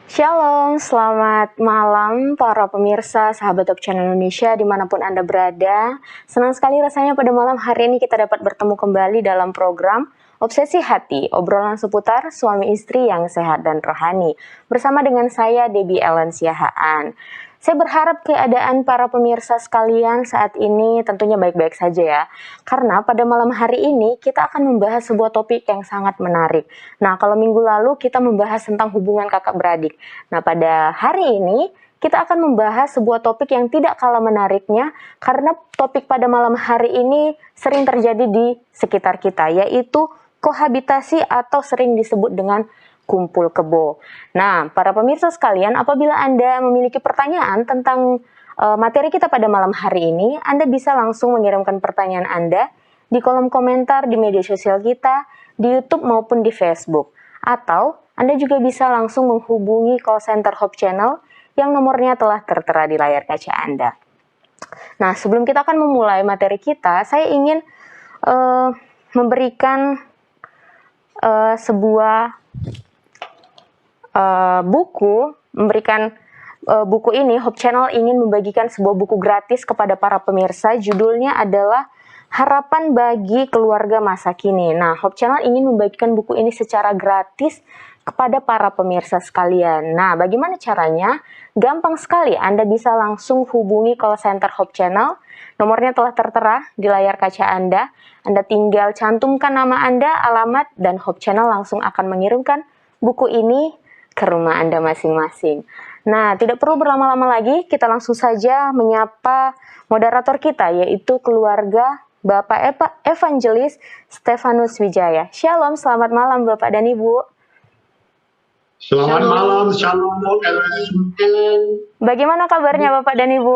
Shalom, selamat malam para pemirsa sahabat Top Channel Indonesia dimanapun Anda berada. Senang sekali rasanya pada malam hari ini kita dapat bertemu kembali dalam program Obsesi Hati, obrolan seputar suami istri yang sehat dan rohani. Bersama dengan saya, Debbie Ellen Siahaan. Saya berharap keadaan para pemirsa sekalian saat ini tentunya baik-baik saja ya. Karena pada malam hari ini kita akan membahas sebuah topik yang sangat menarik. Nah, kalau minggu lalu kita membahas tentang hubungan kakak beradik. Nah, pada hari ini kita akan membahas sebuah topik yang tidak kalah menariknya karena topik pada malam hari ini sering terjadi di sekitar kita, yaitu kohabitasi atau sering disebut dengan kumpul kebo. Nah, para pemirsa sekalian, apabila Anda memiliki pertanyaan tentang materi kita pada malam hari ini, Anda bisa langsung mengirimkan pertanyaan Anda di kolom komentar di media sosial kita, di YouTube maupun di Facebook. Atau Anda juga bisa langsung menghubungi call center Hope Channel yang nomornya telah tertera di layar kaca Anda. Nah, sebelum kita akan memulai materi kita, saya ingin memberikan sebuah buku ini. Hope Channel ingin membagikan sebuah buku gratis kepada para pemirsa. Judulnya adalah Harapan Bagi Keluarga Masa Kini. Nah, Hope Channel ingin membagikan buku ini secara gratis kepada para pemirsa sekalian. Nah, bagaimana caranya? Gampang sekali, Anda bisa langsung hubungi call center Hope Channel. Nomornya telah tertera di layar kaca Anda. Anda tinggal cantumkan nama Anda, alamat, dan Hope Channel langsung akan mengirimkan buku ini ke rumah Anda masing-masing. Nah, tidak perlu berlama-lama lagi, kita langsung saja menyapa moderator kita, yaitu keluarga Bapak Evangelis Stefanus Wijaya. Shalom, selamat malam Bapak dan Ibu. Selamat malam, shalom Ellen. Bagaimana kabarnya Bapak dan Ibu?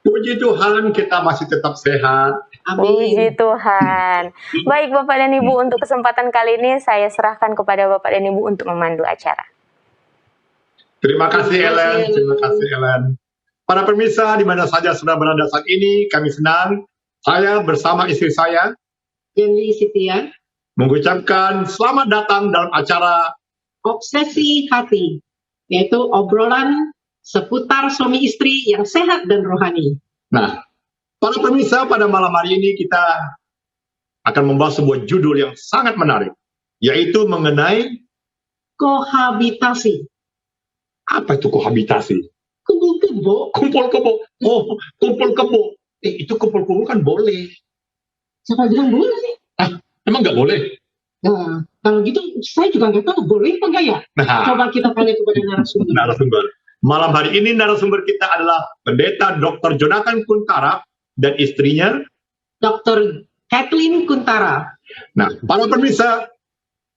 Puji Tuhan, kita masih tetap sehat. Puji Tuhan. Baik Bapak dan Ibu, untuk kesempatan kali ini saya serahkan kepada Bapak dan Ibu untuk memandu acara. Terima kasih Ellen, terima kasih Ellen. Para pemirsa di mana saja sudah berada saat ini, kami senang saya bersama istri saya, Jenny Sitia, mengucapkan selamat datang dalam acara Obsesi Hati, yaitu obrolan seputar suami istri yang sehat dan rohani. Nah, para pemirsa, pada malam hari ini kita akan membahas sebuah judul yang sangat menarik, yaitu mengenai Kohabitasi. apa itu kohabitasi? Kumpul kebo. Kumpul kebo. Oh, kumpul kebo. Itu kumpul kebo kan boleh. Siapa bilang boleh? Emang nggak boleh? Nah, kalau gitu saya juga nggak tahu boleh apa enggak ya. Nah, Coba kita tanya kepada narasumber. Malam hari ini narasumber kita adalah Pendeta Dr. Jonathan Kuntara dan istrinya Dr. Kathleen Kuntara. Nah, para pemirsa,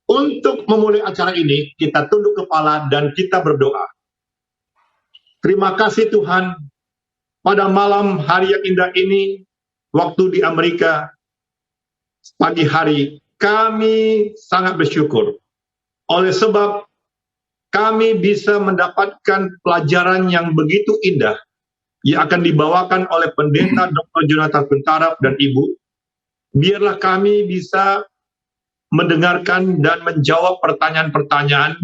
untuk memulai acara ini kita tunduk kepala dan kita berdoa. Terima kasih Tuhan, pada malam hari yang indah ini, waktu di Amerika, pagi hari, kami sangat bersyukur oleh sebab kami bisa mendapatkan pelajaran yang begitu indah yang akan dibawakan oleh Pendeta Dr. Jonathan Kuntara dan Ibu. Biarlah kami bisa mendengarkan dan menjawab pertanyaan-pertanyaan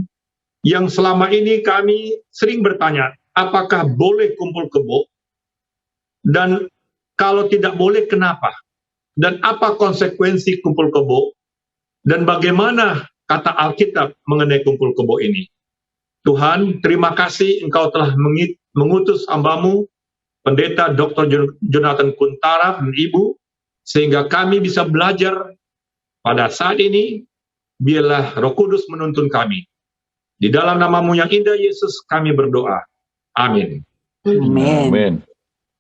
yang selama ini kami sering bertanya, apakah boleh kumpul kebo? Dan kalau tidak boleh, kenapa? Dan apa konsekuensi kumpul kebo? Dan bagaimana kata Alkitab mengenai kumpul kebo ini? Tuhan, terima kasih Engkau telah mengutus hamba-Mu, Pendeta Dr. Jonathan Kuntara dan Ibu, sehingga kami bisa belajar pada saat ini. Biarlah Roh Kudus menuntun kami. Di dalam nama-Mu yang indah, Yesus, kami berdoa. Amin. Amin.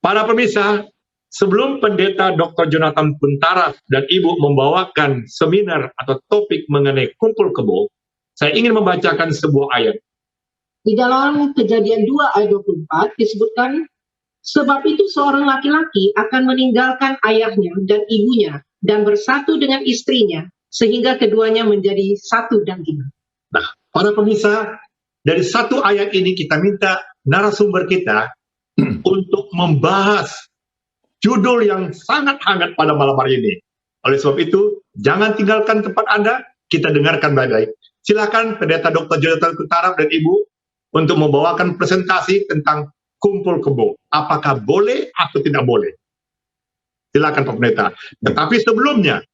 Para pemirsa, sebelum Pendeta Dr. Jonathan Kuntara dan Ibu membawakan seminar atau topik mengenai kumpul kebo, saya ingin membacakan sebuah ayat. Di dalam Kejadian 2 ayat 24 disebutkan, sebab itu seorang laki-laki akan meninggalkan ayahnya dan ibunya dan bersatu dengan istrinya, sehingga keduanya menjadi satu daging. Nah, para pemirsa, dari satu ayat ini kita minta narasumber kita untuk membahas judul yang sangat hangat pada malam hari ini. Oleh sebab itu, jangan tinggalkan tempat Anda, kita dengarkan baik-baik. Silakan Pendeta Dr. Jonathan Kutarap dan Ibu untuk membawakan presentasi tentang kumpul kebo. Apakah boleh atau tidak boleh? Silakan Pak Pendeta. Tetapi sebelumnya,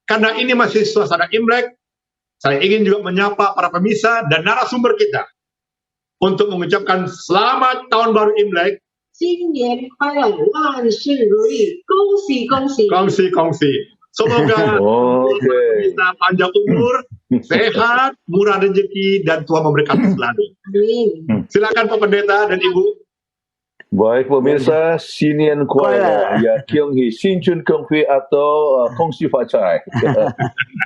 karena ini masih suasana Imlek, saya ingin juga menyapa para pemirsa dan narasumber kita untuk mengucapkan selamat tahun baru Imlek. 新年快乐，万事如意，恭喜恭喜！ Kongsi. Semoga kita panjang umur, sehat, murah rezeki, dan Tuhan memberkati selalu. Amin. Silakan Pak Pendeta dan Ibu. Baik pemirsa, Sinian Kuala, ya Kiong Hi, Sinchun Kong Hui atau Kongsi Facai.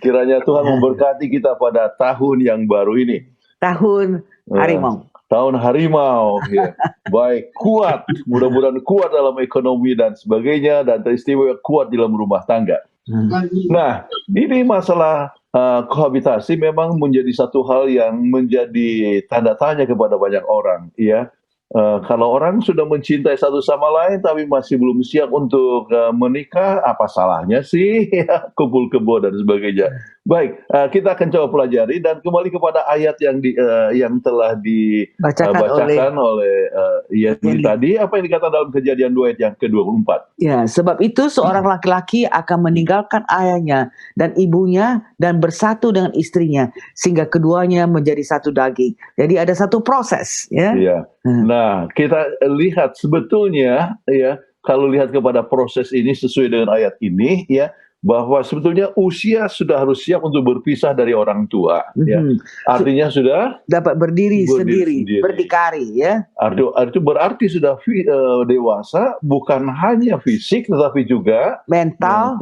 Kiranya Tuhan memberkati kita pada tahun yang baru ini. Tahun harimau. Tahun harimau, ya. Baik, kuat, mudah-mudahan kuat dalam ekonomi dan sebagainya, dan teristimewa kuat di dalam rumah tangga. Nah, ini masalah kohabitasi memang menjadi satu hal yang menjadi tanda tanya kepada banyak orang, ya. Kalau orang sudah mencintai satu sama lain tapi masih belum siap untuk menikah, apa salahnya sih ya, kumpul kebo dan sebagainya. Baik, kita akan coba pelajari dan kembali kepada ayat yang telah dibacakan oleh Yeni tadi. Apa yang dikatakan dalam Kejadian 2 ayat yang ke-24? Ya, sebab itu seorang laki-laki akan meninggalkan ayahnya dan ibunya dan bersatu dengan istrinya sehingga keduanya menjadi satu daging. Jadi ada satu proses, ya. Iya. Nah, kita lihat sebetulnya ya, kalau lihat kepada proses ini sesuai dengan ayat ini ya, bahwa sebetulnya usia sudah harus siap untuk berpisah dari orang tua ya. Artinya sudah dapat berdiri sendiri, berdikari ya. Itu berarti sudah dewasa, bukan hanya fisik tetapi juga mental,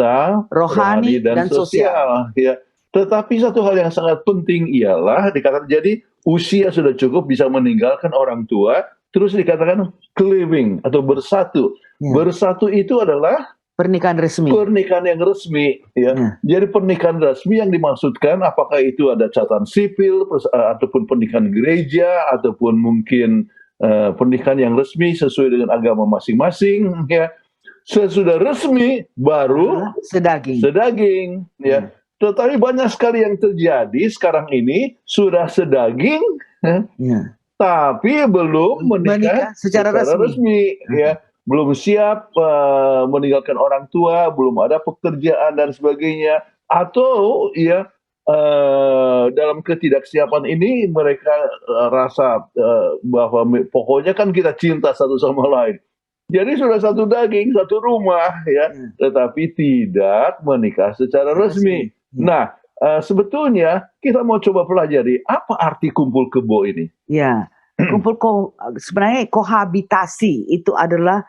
rohani dan sosial ya. Tetapi satu hal yang sangat penting ialah dikatakan jadi usia sudah cukup bisa meninggalkan orang tua, terus dikatakan cleaving atau bersatu. Bersatu itu adalah pernikahan resmi. Pernikahan yang resmi, ya. Jadi pernikahan resmi yang dimaksudkan apakah itu ada catatan sipil ataupun pernikahan gereja ataupun mungkin pernikahan yang resmi sesuai dengan agama masing-masing, ya. Sesudah resmi baru sedaging, ya. Tetapi banyak sekali yang terjadi sekarang ini sudah sedaging, tapi belum menikah secara resmi, ya. Belum siap meninggalkan orang tua, belum ada pekerjaan dan sebagainya, atau ya dalam ketidaksiapan ini mereka rasa bahwa pokoknya kan kita cinta satu sama lain. Jadi sudah satu daging, satu rumah, ya, tetapi tidak menikah secara resmi. Nah, sebetulnya kita mau coba pelajari apa arti kumpul kebo ini. Ya, sebenarnya kohabitasi itu adalah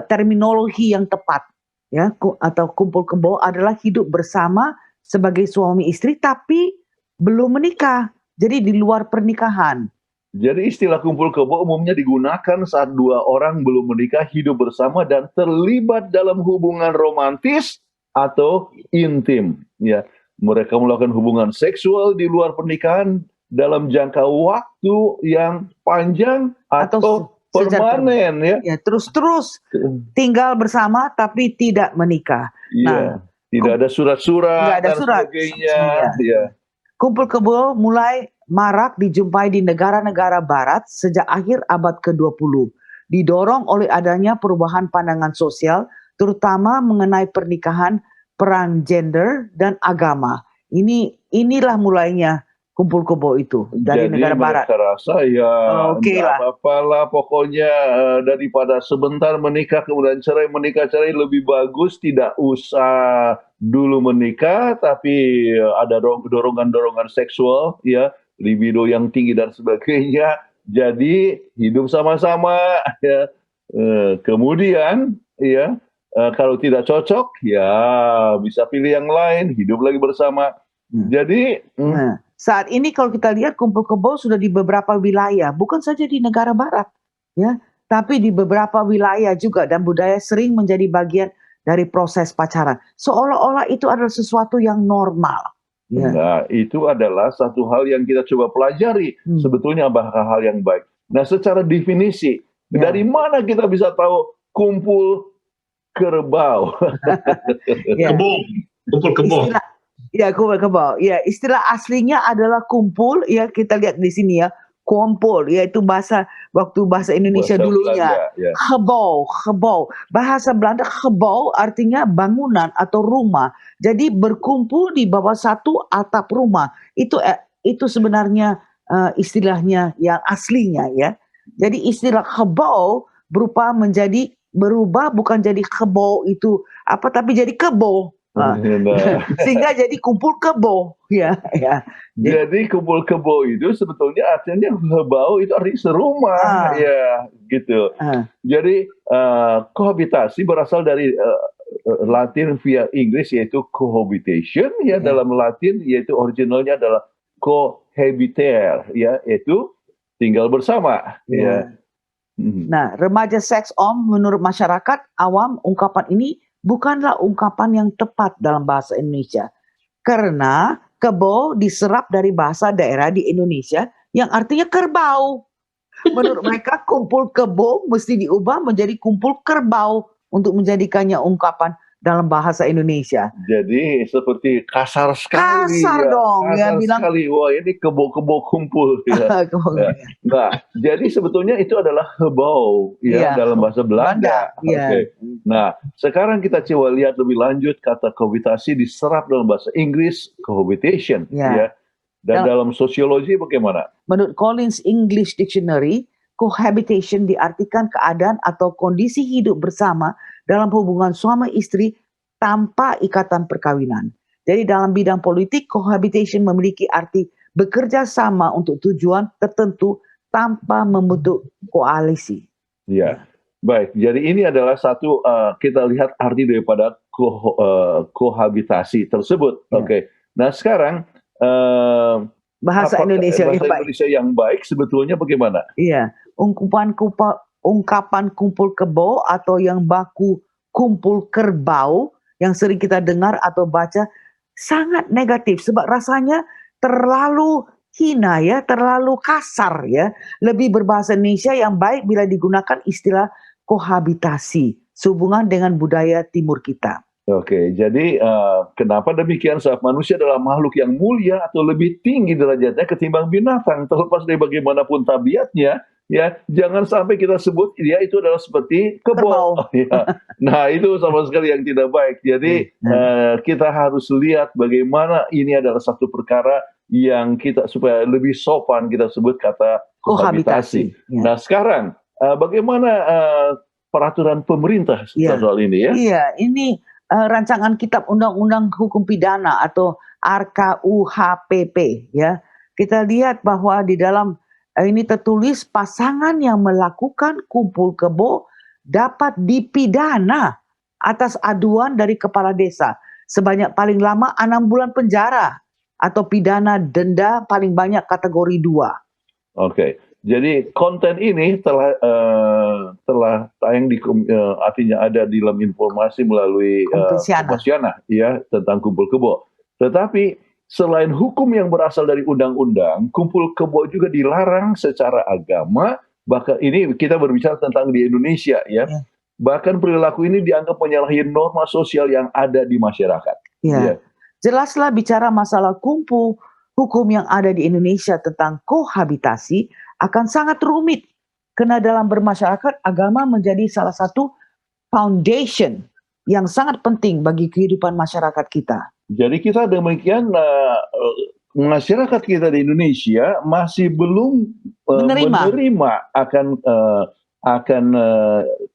terminologi yang tepat, ya, atau kumpul kebo adalah hidup bersama sebagai suami istri tapi belum menikah, jadi di luar pernikahan. Jadi istilah kumpul kebo umumnya digunakan saat dua orang belum menikah hidup bersama dan terlibat dalam hubungan romantis atau intim. Ya, mereka melakukan hubungan seksual di luar pernikahan dalam jangka waktu yang panjang atau permanen, ya. Terus tinggal bersama tapi tidak menikah. Nah, tidak ada surat-surat dan sebagainya. Ya. Kumpul kebo mulai marak dijumpai di negara-negara barat sejak akhir abad ke-20. Didorong oleh adanya perubahan pandangan sosial, terutama mengenai pernikahan, peran gender, dan agama. Inilah mulainya kumpul kebo itu dari negara barat. Jadi mereka rasa ya apa-apalah pokoknya daripada sebentar menikah kemudian cerai, menikah cerai lebih bagus tidak usah dulu menikah tapi ada dorongan-dorongan seksual, ya, libido yang tinggi dan sebagainya. Jadi hidup sama-sama, ya. Kemudian ya kalau tidak cocok ya bisa pilih yang lain, hidup lagi bersama. Jadi saat ini kalau kita lihat kumpul kebo sudah di beberapa wilayah, bukan saja di negara barat, ya, tapi di beberapa wilayah juga, dan budaya sering menjadi bagian dari proses pacaran. Seolah-olah itu adalah sesuatu yang normal. Ya. Nah, itu adalah satu hal yang kita coba pelajari. Sebetulnya apakah hal yang baik. Nah, secara definisi, dari mana kita bisa tahu kumpul kerbau? Kebo, kumpul kebo. Ya, kumpul kebo. Ya, istilah aslinya adalah kumpul. Ya, kita lihat di sini ya, kumpul. Yaitu waktu bahasa Indonesia Bahasa dulunya. Belanda, ya. Gebouw. Bahasa Belanda gebouw artinya bangunan atau rumah. Jadi berkumpul di bawah satu atap rumah. Itu sebenarnya istilahnya yang aslinya ya. Jadi istilah gebouw berubah bukan jadi kebo itu apa tapi jadi kebo. Nah, Sehingga jadi kumpul kebo ya. jadi kumpul kebo itu sebetulnya artinya hebau itu artinya serumah, ya gitu. Jadi kohabitasi berasal dari Latin via Inggris yaitu cohabitation, ya dalam Latin yaitu originalnya adalah cohabiter, ya yaitu tinggal bersama. Ya. Nah, remaja seks om menurut masyarakat awam ungkapan ini bukanlah ungkapan yang tepat dalam bahasa Indonesia. Karena kebo diserap dari bahasa daerah di Indonesia yang artinya kerbau. Menurut mereka kumpul kebo mesti diubah menjadi kumpul kerbau untuk menjadikannya ungkapan dalam bahasa Indonesia. Jadi seperti kasar sekali. Kasar dong. Kasar bilang, sekali. Wah ini kebo-kebo kumpul. Ya. Nah, jadi sebetulnya itu adalah hebau ya dalam bahasa Belanda. Okay. Nah, sekarang kita coba lihat lebih lanjut kata kohabitasi diserap dalam bahasa Inggris cohabitation. Ya. Dan dalam sosiologi bagaimana? Menurut Collins English Dictionary, cohabitation diartikan keadaan atau kondisi hidup bersama dalam hubungan suami istri tanpa ikatan perkawinan. Jadi dalam bidang politik, cohabitation memiliki arti bekerja sama untuk tujuan tertentu tanpa membentuk koalisi. Ya, baik. Jadi ini adalah satu kita lihat arti daripada kohabitasi tersebut. Oke. Nah sekarang bahasa Indonesia yang baik sebetulnya bagaimana? Iya, ungkapan kumpul kebo atau yang baku kumpul kerbau yang sering kita dengar atau baca sangat negatif sebab rasanya terlalu hina ya, terlalu kasar ya. Lebih berbahasa Indonesia yang baik bila digunakan istilah kohabitasi sehubungan dengan budaya timur kita. Oke, jadi kenapa demikian? Sebab manusia adalah makhluk yang mulia atau lebih tinggi derajatnya ketimbang binatang, terlepas dari bagaimanapun tabiatnya. Ya, jangan sampai kita sebut dia itu adalah seperti kebo. Ya. Nah, itu sama sekali yang tidak baik. Jadi kita harus lihat bagaimana ini adalah satu perkara yang kita supaya lebih sopan kita sebut kata kohabitasi. Nah, sekarang bagaimana peraturan pemerintah soal ini ya? Iya, ini rancangan kitab undang-undang hukum pidana atau RKUHPP ya. Kita lihat bahwa di dalam ini tertulis pasangan yang melakukan kumpul kebo dapat dipidana atas aduan dari kepala desa sebanyak paling lama 6 bulan penjara atau pidana denda paling banyak kategori 2. Oke. Jadi konten ini telah tayang di artinya ada di dalam informasi melalui Kompasiana ya tentang kumpul kebo. Tetapi selain hukum yang berasal dari undang-undang, kumpul kebo juga dilarang secara agama. Bahkan ini kita berbicara tentang di Indonesia ya. Bahkan perilaku ini dianggap menyalahi norma sosial yang ada di masyarakat. Ya. Jelaslah bicara masalah kumpul hukum yang ada di Indonesia tentang kohabitasi akan sangat rumit. Karena dalam bermasyarakat agama menjadi salah satu foundation yang sangat penting bagi kehidupan masyarakat kita. Jadi kita demikian masyarakat kita di Indonesia masih belum menerima akan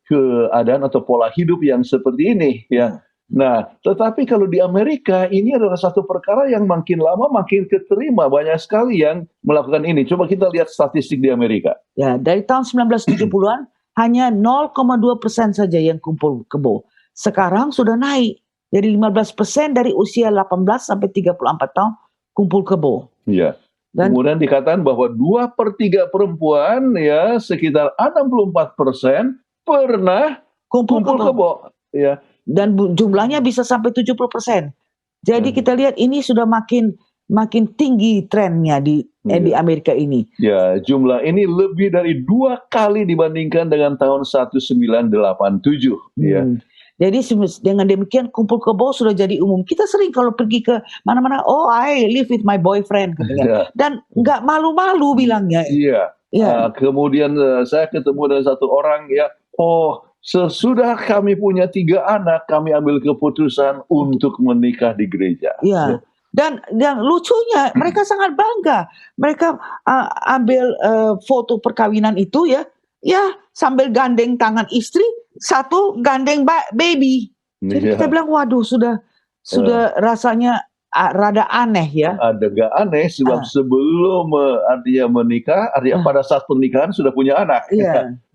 keadaan atau pola hidup yang seperti ini ya. Nah, tetapi kalau di Amerika ini adalah satu perkara yang makin lama makin keterima, banyak sekali yang melakukan ini. Coba kita lihat statistik di Amerika. Ya, dari tahun 1970-an hanya 0,2% saja yang kumpul kebo. Sekarang sudah naik. Jadi 15% dari usia 18 sampai 34 tahun kumpul kebo. Iya. Kemudian dikatakan bahwa 2/3 perempuan ya sekitar 64% pernah kumpul kebo. Ya. Dan jumlahnya bisa sampai 70%. Jadi kita lihat ini sudah makin tinggi trennya di Amerika ini. Ya, jumlah ini lebih dari 2 kali dibandingkan dengan tahun 1987. Ya. Jadi dengan demikian kumpul kebo sudah jadi umum. Kita sering kalau pergi ke mana-mana, oh I live with my boyfriend katanya. Ya. Dan nggak malu-malu bilangnya. Iya. Ya. Kemudian saya ketemu dengan satu orang ya, oh sesudah kami punya 3 anak, kami ambil keputusan untuk menikah di gereja. Ya. Dan yang lucunya mereka sangat bangga. Mereka ambil foto perkawinan itu ya sambil gandeng tangan istri, satu gandeng baby. Jadi kita bilang waduh sudah rasanya rada aneh ya. Agak aneh sebab sebelum artinya menikah, artinya pada saat pernikahan sudah punya anak.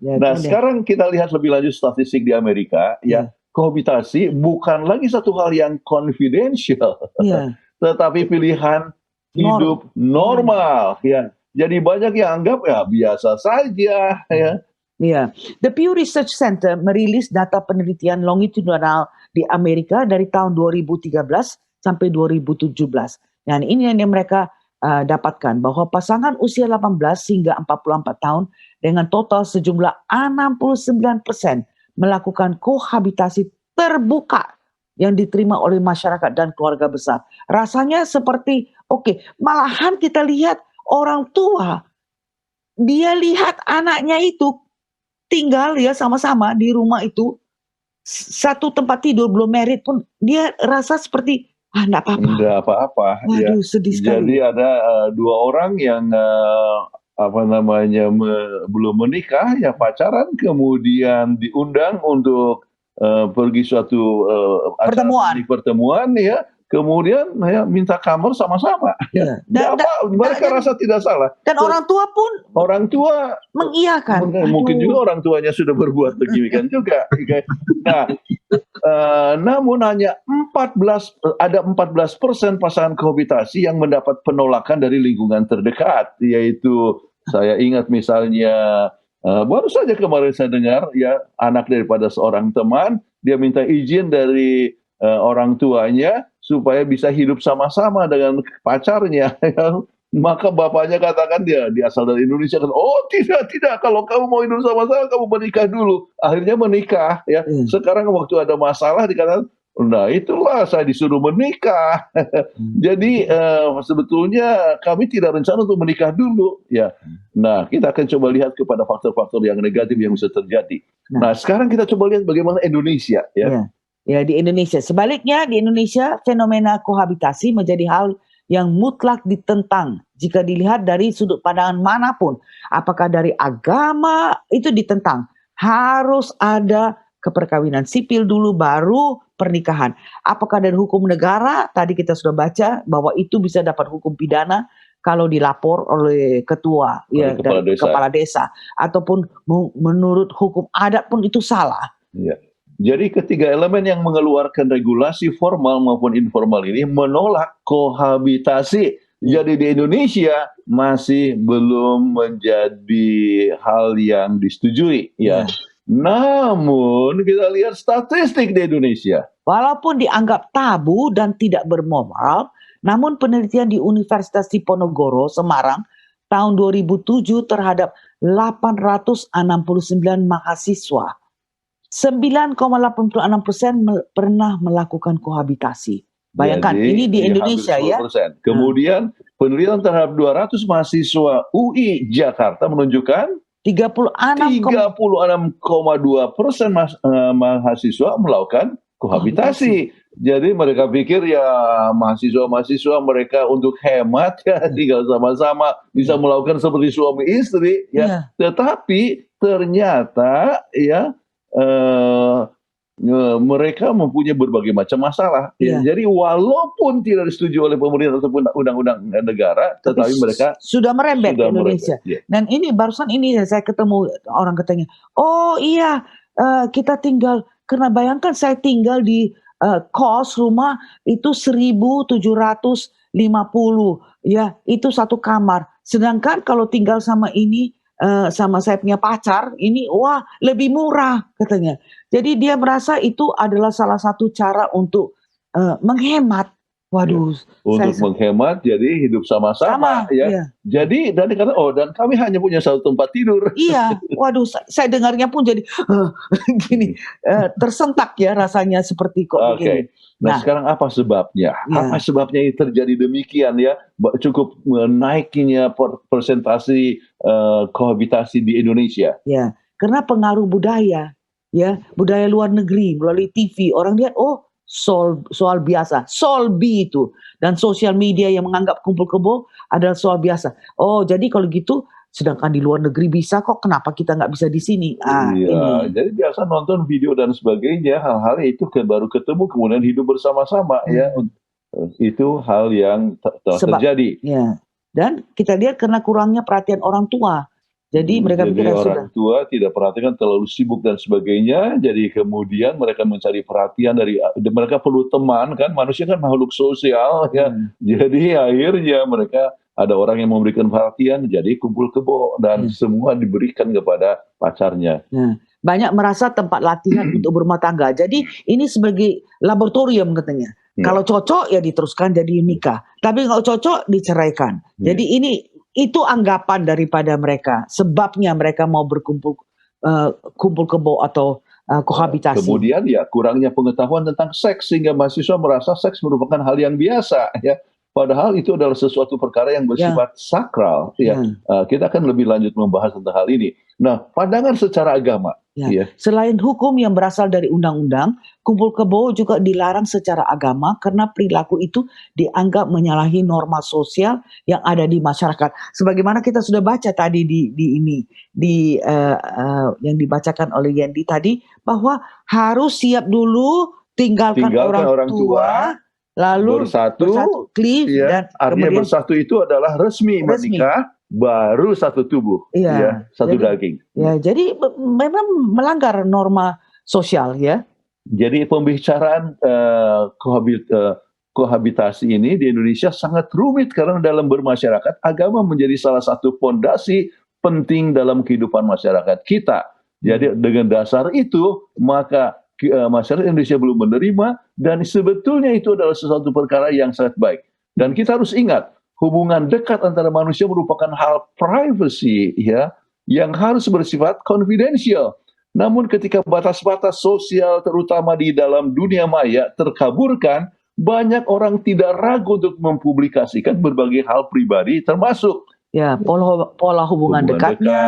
Nah sekarang kita lihat lebih lanjut statistik di Amerika ya, kohabitasi bukan lagi satu hal yang confidential, tetapi pilihan hidup normal ya. Jadi banyak yang anggap ya biasa saja ya. Ya, The Pew Research Center merilis data penelitian longitudinal di Amerika dari tahun 2013 sampai 2017. Dan ini yang mereka dapatkan bahwa pasangan usia 18 hingga 44 tahun dengan total sejumlah 69% melakukan kohabitasi terbuka yang diterima oleh masyarakat dan keluarga besar. Rasanya seperti malahan kita lihat orang tua, dia lihat anaknya itu tinggal ya sama-sama di rumah itu, satu tempat tidur, belum married pun dia rasa seperti enggak apa-apa. Enggak apa-apa. Waduh, sedih sekali. Jadi ada 2 orang yang belum menikah ya pacaran, kemudian diundang untuk pergi suatu pertemuan ya. Kemudian minta kamar sama-sama. Ya. Mereka rasa tidak salah. Dan orang tua pun mengiyakan. Mungkin juga orang tuanya sudah berbuat demikian juga. Nah, namun hanya 14% pasangan kohabitasi yang mendapat penolakan dari lingkungan terdekat. Yaitu saya ingat misalnya baru saja kemarin saya dengar ya anak daripada seorang teman, dia minta izin dari orang tuanya supaya bisa hidup sama-sama dengan pacarnya. Maka bapaknya katakan dia asal dari Indonesia kan, oh tidak, kalau kamu mau hidup sama-sama kamu menikah dulu. Akhirnya menikah ya. Sekarang waktu ada masalah dikatakan, nah itulah saya disuruh menikah. Jadi sebetulnya kami tidak rencana untuk menikah dulu ya. Nah kita akan coba lihat kepada faktor-faktor yang negatif yang bisa terjadi. Nah sekarang kita coba lihat bagaimana Indonesia ya. Ya, di Indonesia. Sebaliknya di Indonesia fenomena kohabitasi menjadi hal yang mutlak ditentang jika dilihat dari sudut pandangan manapun. Apakah dari agama itu ditentang. Harus ada keperkawinan sipil dulu baru pernikahan. Apakah dari hukum negara, tadi kita sudah baca bahwa itu bisa dapat hukum pidana kalau dilapor oleh ketua kepala desa ataupun menurut hukum adat pun itu salah. Ya. Jadi ketiga elemen yang mengeluarkan regulasi formal maupun informal ini menolak kohabitasi. Jadi di Indonesia masih belum menjadi hal yang disetujui ya. Namun kita lihat statistik di Indonesia. Walaupun dianggap tabu dan tidak bermoral, namun penelitian di Universitas Diponegoro Semarang tahun 2007 terhadap 869 mahasiswa, 9,86% pernah melakukan kohabitasi. Bayangkan, jadi, ini di Indonesia ya. Kemudian penelitian terhadap 200 mahasiswa UI Jakarta menunjukkan 36,2% mahasiswa melakukan kohabitasi. Jadi mereka pikir ya mahasiswa mereka untuk hemat ya tinggal sama-sama bisa melakukan seperti suami istri ya. Tetapi ternyata ya mereka mempunyai berbagai macam masalah. Jadi walaupun tidak disetujui oleh pemerintah ataupun undang-undang negara, tetapi mereka sudah merembet ke Indonesia. Dan ini barusan ini saya ketemu orang katanya, oh iya kita tinggal, karena bayangkan saya tinggal di kos rumah itu 1.750 ya, itu satu kamar. Sedangkan kalau tinggal sama ini sama saya punya pacar ini wah lebih murah katanya. Jadi dia merasa itu adalah salah satu cara untuk menghemat Waduh, Untuk saya menghemat, jadi hidup sama-sama, sama, ya. iya. Jadi dan dikata, oh, dan kami hanya punya satu tempat tidur. Iya, waduh, saya dengarnya pun jadi gini, tersentak ya rasanya seperti kok begini. Oke. Nah, Nah, sekarang apa sebabnya? Apa ya, sebabnya ini terjadi demikian, ya? Cukup naiknya persentase kohabitasi di Indonesia. ya, karena pengaruh budaya, ya, budaya luar negeri melalui TV, orang lihat, oh, soal biasa, solbi itu, dan sosial media yang menganggap kumpul kebo adalah soal biasa. Oh, jadi kalau gitu, sedangkan di luar negeri bisa kok, kenapa kita nggak bisa di sini? Ah, Iya, ini. jadi biasa nonton video dan sebagainya, hal-hal itu baru ketemu kemudian hidup bersama-sama, ya. Hmm. Itu hal yang telah Sebab terjadi. ya, dan kita lihat karena kurangnya perhatian orang tua. Jadi mereka Jadi pikir sudah. orang tua tidak perhatikan, terlalu sibuk dan sebagainya, jadi kemudian mereka mencari perhatian dari mereka perlu teman, kan manusia kan makhluk sosial, ya. Jadi akhirnya mereka ada orang yang memberikan perhatian, jadi kumpul kebo dan semua diberikan kepada pacarnya. Nah, banyak merasa tempat latihan untuk berumah tangga. Jadi ini sebagai laboratorium katanya. Ya. Kalau cocok ya diteruskan jadi nikah. Tapi kalau cocok diceraikan. Ya. Jadi itu anggapan daripada mereka. Sebabnya mereka mau berkumpul kumpul kebo atau kohabitasi. Kemudian ya kurangnya pengetahuan tentang seks sehingga mahasiswa merasa seks merupakan hal yang biasa, ya. Padahal itu adalah sesuatu perkara yang bersifat sakral, ya. Kita akan lebih lanjut membahas tentang hal ini. Nah, pandangan secara agama, ya. Selain hukum yang berasal dari undang-undang, kumpul kebo juga dilarang secara agama karena perilaku itu dianggap menyalahi norma sosial yang ada di masyarakat. Sebagaimana kita sudah baca tadi yang dibacakan oleh Yendi tadi, bahwa harus siap dulu tinggalkan orang tua, lalu bersatu klif, ya, dan artinya kemudian bersatu itu adalah resmi menikah, baru satu tubuh, ya, satu daging. Ya, jadi memang melanggar norma sosial, ya. Jadi pembicaraan kohabitasi ini di Indonesia sangat rumit karena dalam bermasyarakat agama menjadi salah satu fondasi penting dalam kehidupan masyarakat kita. Jadi dengan dasar itu maka masyarakat Indonesia belum menerima, dan sebetulnya itu adalah sesuatu perkara yang sangat baik. Dan kita harus ingat, hubungan dekat antara manusia merupakan hal privacy, ya, yang harus bersifat confidential. Namun ketika batas-batas sosial terutama di dalam dunia maya terkaburkan, banyak orang tidak ragu untuk mempublikasikan berbagai hal pribadi, termasuk pola hubungan dekatnya,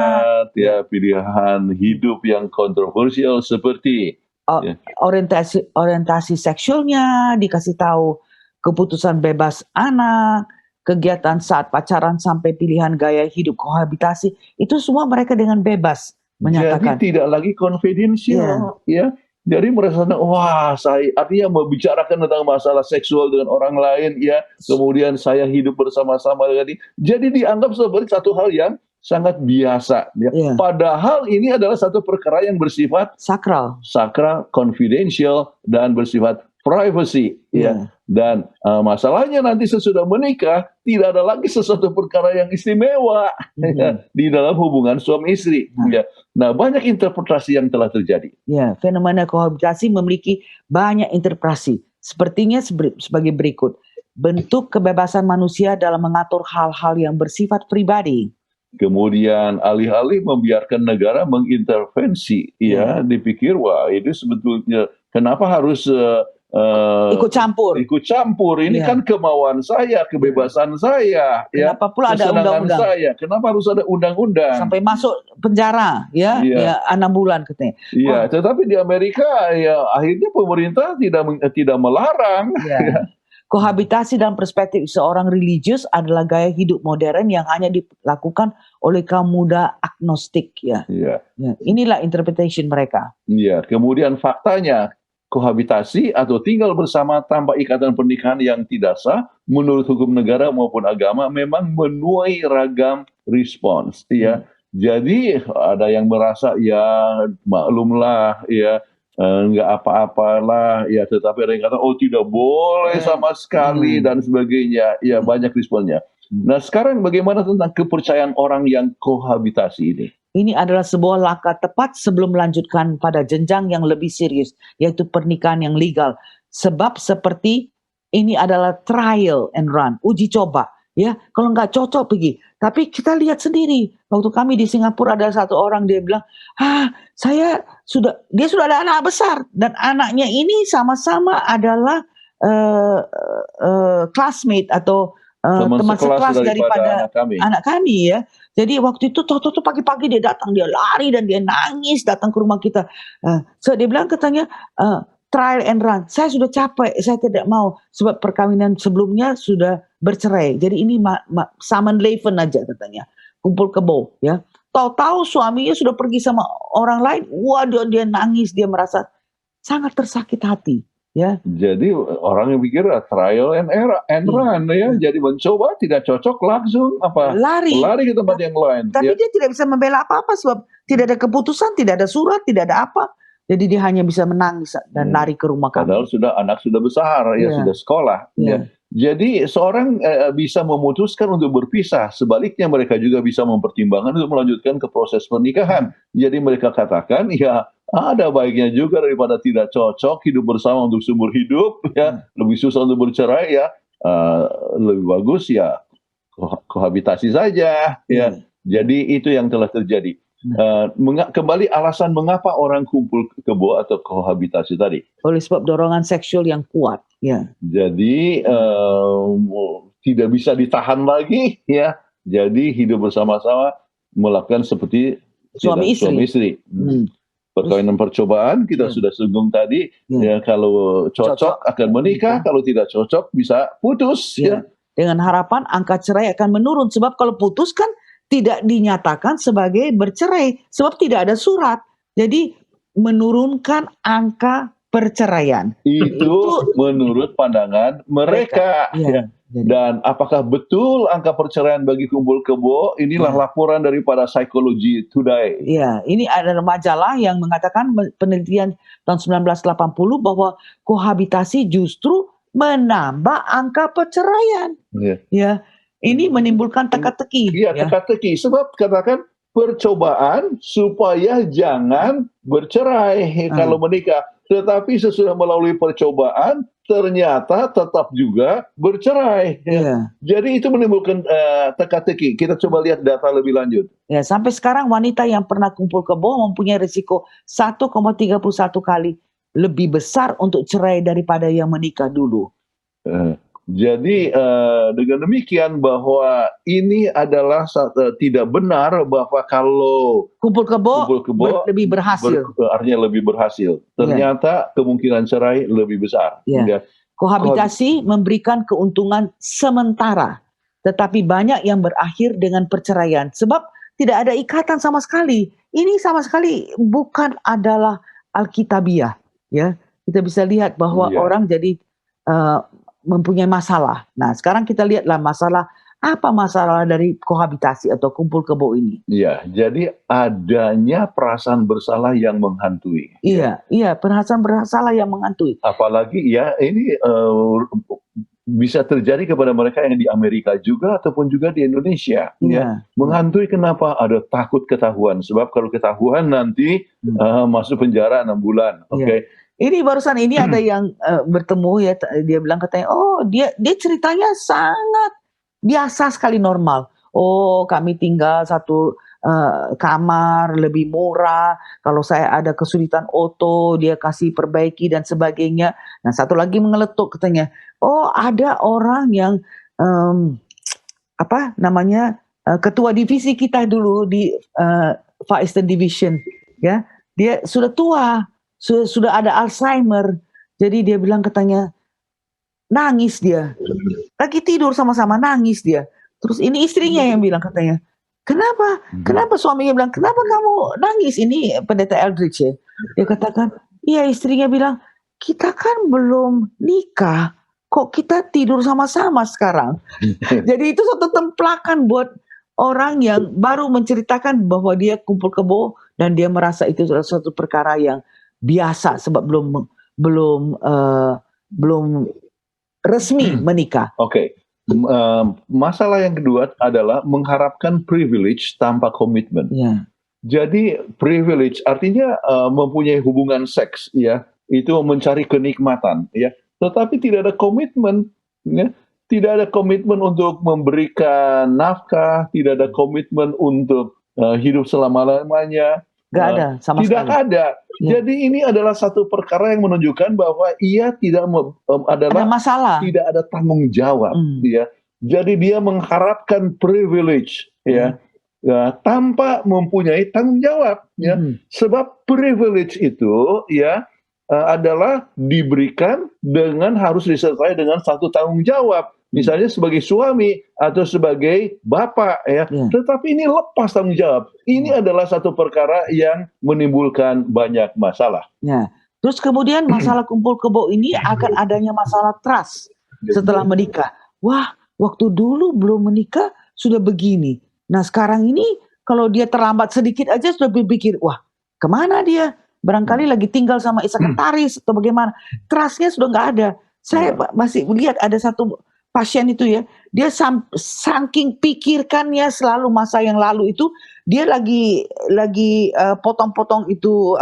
ya, pilihan hidup yang kontroversial seperti orientasi seksualnya dikasih tahu, keputusan bebas anak, kegiatan saat pacaran sampai pilihan gaya hidup kohabitasi, itu semua mereka dengan bebas menyatakan. Jadi tidak lagi confidential, ya. Jadi merasa, wah, saya artinya membicarakan tentang masalah seksual dengan orang lain, ya. Kemudian saya hidup bersama-sama dengan dia. Jadi dianggap sebagai satu hal yang sangat biasa, ya. Padahal ini adalah satu perkara yang bersifat sakral, confidential, dan bersifat privacy, ya. Dan masalahnya nanti sesudah menikah tidak ada lagi sesuatu perkara yang istimewa ya, di dalam hubungan suami istri. Ya. Nah, banyak interpretasi yang telah terjadi. Ya, fenomena kohabitasi memiliki banyak interpretasi. Sepertinya sebagai berikut: bentuk kebebasan manusia dalam mengatur hal-hal yang bersifat pribadi. Kemudian alih-alih membiarkan negara mengintervensi, ya, dipikir, wah, itu sebetulnya kenapa harus ikut campur, ini kan kemauan saya, kebebasan saya, kenapa pula ada undang-undang saya, kenapa harus ada undang-undang sampai masuk penjara, ya 6 bulan katanya. Iya, tetapi di Amerika ya akhirnya pemerintah tidak melarang. Kohabitasi dalam perspektif seorang religius adalah gaya hidup modern yang hanya dilakukan oleh kaum muda agnostik, ya. Inilah interpretation mereka. Kemudian faktanya kohabitasi atau tinggal bersama tanpa ikatan pernikahan yang tidak sah menurut hukum negara maupun agama memang menuai ragam respons, ya. Jadi ada yang merasa ya maklumlah, ya, nggak apa-apalah, ya, tetapi ada yang kata oh tidak boleh sama sekali dan sebagainya, ya, banyak responnya. Nah, sekarang bagaimana tentang kepercayaan orang yang kohabitasi ini? Ini adalah sebuah langkah tepat sebelum melanjutkan pada jenjang yang lebih serius, yaitu pernikahan yang legal. Sebab seperti ini adalah trial and run, uji coba. Ya, kalau nggak cocok pergi. Tapi kita lihat sendiri, waktu kami di Singapura ada satu orang dia bilang, dia sudah ada anak besar dan anaknya ini sama-sama adalah classmate atau teman sekelas daripada anak kami ya. Jadi waktu itu Toto tuh pagi-pagi dia datang, dia lari dan dia nangis datang ke rumah kita. So dia bilang katanya trial and run. Saya sudah capek, saya tidak mau sebab perkawinan sebelumnya sudah bercerai. Jadi ini saman leven aja katanya, kumpul kebo ya. Tahu-tahu suaminya sudah pergi sama orang lain, dia nangis, dia merasa sangat tersakit hati. Ya. Jadi orang yang pikir trial and run ya. Jadi mencoba tidak cocok langsung lari ke tempat yang lain. Tapi dia tidak bisa membela apa-apa sebab tidak ada keputusan, tidak ada surat, tidak ada apa. Jadi dia hanya bisa menangis dan lari ke rumah kami. Padahal anak sudah besar ya, sudah sekolah. Ya. Jadi seorang bisa memutuskan untuk berpisah. Sebaliknya mereka juga bisa mempertimbangkan untuk melanjutkan ke proses pernikahan. Jadi mereka katakan ya ada baiknya juga daripada tidak cocok hidup bersama untuk seumur hidup ya, lebih susah untuk bercerai ya, lebih bagus ya kohabitasi saja ya. Jadi itu yang telah terjadi. Kembali alasan mengapa orang kumpul kebo atau kohabitasi tadi. Oleh sebab dorongan seksual yang kuat. Ya. Jadi tidak bisa ditahan lagi ya. Jadi hidup bersama-sama melakukan seperti suami istri. Perkawinan percobaan kita sudah singgung tadi ya, kalau cocok akan menikah, kalau tidak cocok bisa putus ya. Dengan harapan angka cerai akan menurun sebab kalau putus kan tidak dinyatakan sebagai bercerai sebab tidak ada surat. Jadi menurunkan angka perceraian. Itu menurut pandangan mereka. Ya. Dan apakah betul angka perceraian bagi kumpul kebo? Inilah laporan daripada Psychology Today. Ya, ini ada majalah yang mengatakan penelitian tahun 1980 bahwa kohabitasi justru menambah angka perceraian. Ya. Ini menimbulkan teka-teki. Iya, teka-teki. Sebab katakan percobaan supaya jangan bercerai kalau menikah. Tetapi sesudah melalui percobaan, ternyata tetap juga bercerai. Jadi itu menimbulkan teka-teki. Kita coba lihat data lebih lanjut. Ya, sampai sekarang wanita yang pernah kumpul kebo mempunyai risiko 1,31 kali lebih besar untuk cerai daripada yang menikah dulu. Jadi dengan demikian bahwa ini adalah tidak benar bahwa kalau kumpul kebo lebih berhasil. Artinya lebih berhasil. Ternyata kemungkinan cerai lebih besar. Kohabitasi memberikan keuntungan sementara, tetapi banyak yang berakhir dengan perceraian sebab tidak ada ikatan sama sekali. Ini sama sekali bukan adalah alkitabiah. Ya, kita bisa lihat bahwa orang jadi mempunyai masalah. Nah, sekarang kita lihatlah apa masalah dari kohabitasi atau kumpul kebo ini. Iya, jadi adanya perasaan bersalah yang menghantui. Iya, perasaan bersalah yang menghantui. Apalagi ya ini bisa terjadi kepada mereka yang di Amerika juga ataupun juga di Indonesia. Ya. Menghantui kenapa? Ada takut ketahuan. Sebab kalau ketahuan nanti masuk penjara 6 bulan. Oke. Ini barusan ini ada yang bertemu ya, dia bilang katanya, dia ceritanya sangat biasa sekali normal. Kami tinggal satu kamar lebih murah. Kalau saya ada kesulitan dia kasih perbaiki dan sebagainya. Nah, satu lagi mengeletuk katanya, ada orang yang ketua divisi kita dulu di Far Eastern Division, ya, dia sudah tua. Sudah ada Alzheimer. Jadi dia bilang katanya nangis dia. Lagi tidur sama-sama nangis dia. Terus ini istrinya yang bilang katanya, "Kenapa? Kenapa?" Suaminya bilang, "Kenapa kamu nangis?" Ini pendeta Eldridge ya. Dia katakan, iya, istrinya bilang, "Kita kan belum nikah. Kok kita tidur sama-sama sekarang?" Jadi itu suatu templakan buat orang yang baru menceritakan bahwa dia kumpul kebo dan dia merasa itu adalah suatu perkara yang biasa sebab belum resmi menikah. Oke. Masalah yang kedua adalah mengharapkan privilege tanpa komitmen. Jadi privilege artinya mempunyai hubungan seks, ya, itu mencari kenikmatan, ya. tetapi tidak ada komitmen, ya. Tidak ada komitmen untuk memberikan nafkah, tidak ada komitmen untuk hidup selama-lamanya. Nggak ada sama Tidak sekali. ada. Ya. Jadi ini adalah satu perkara yang menunjukkan bahwa ia tidak Ada masalah. tidak ada tanggung jawab, ya. Jadi dia mengharapkan privilege, ya, tanpa mempunyai tanggung jawab, ya. Sebab privilege itu, ya, adalah diberikan dengan harus disertai dengan satu tanggung jawab. Misalnya sebagai suami atau sebagai bapak, ya. Tetapi ini lepas tanggung jawab. Ini adalah satu perkara yang menimbulkan banyak masalah. Ya. Terus kemudian masalah kumpul kebo ini akan adanya masalah trust setelah menikah. Wah, waktu dulu belum menikah sudah begini. Nah sekarang ini kalau dia terlambat sedikit aja sudah berpikir, wah kemana dia? Barangkali lagi tinggal sama sekretaris atau bagaimana. Trustnya sudah nggak ada. Saya masih lihat ada satu pasien itu ya, dia saking pikirkannya selalu masa yang lalu itu, dia lagi potong-potong itu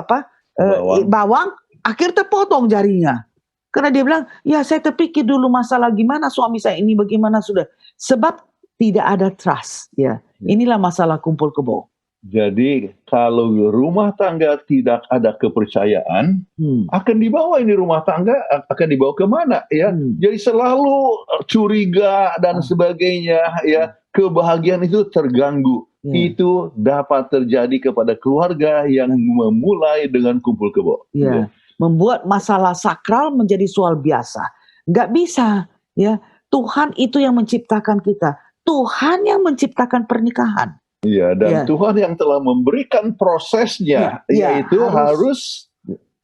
bawang, akhir terpotong jarinya. Karena dia bilang, ya saya terpikir dulu masalah gimana suami saya ini bagaimana sudah. Sebab tidak ada trust, ya. Inilah masalah kumpul kebo. Jadi kalau rumah tangga tidak ada kepercayaan, akan dibawa ini rumah tangga akan dibawa kemana, ya? Jadi selalu curiga dan sebagainya, ya. Kebahagiaan itu terganggu. Itu dapat terjadi kepada keluarga yang memulai dengan kumpul kebo. Ya. Membuat masalah sakral menjadi soal biasa. Nggak bisa, ya. Tuhan itu yang menciptakan kita. Tuhan yang menciptakan pernikahan. Iya, dan Tuhan yang telah memberikan prosesnya, yaitu harus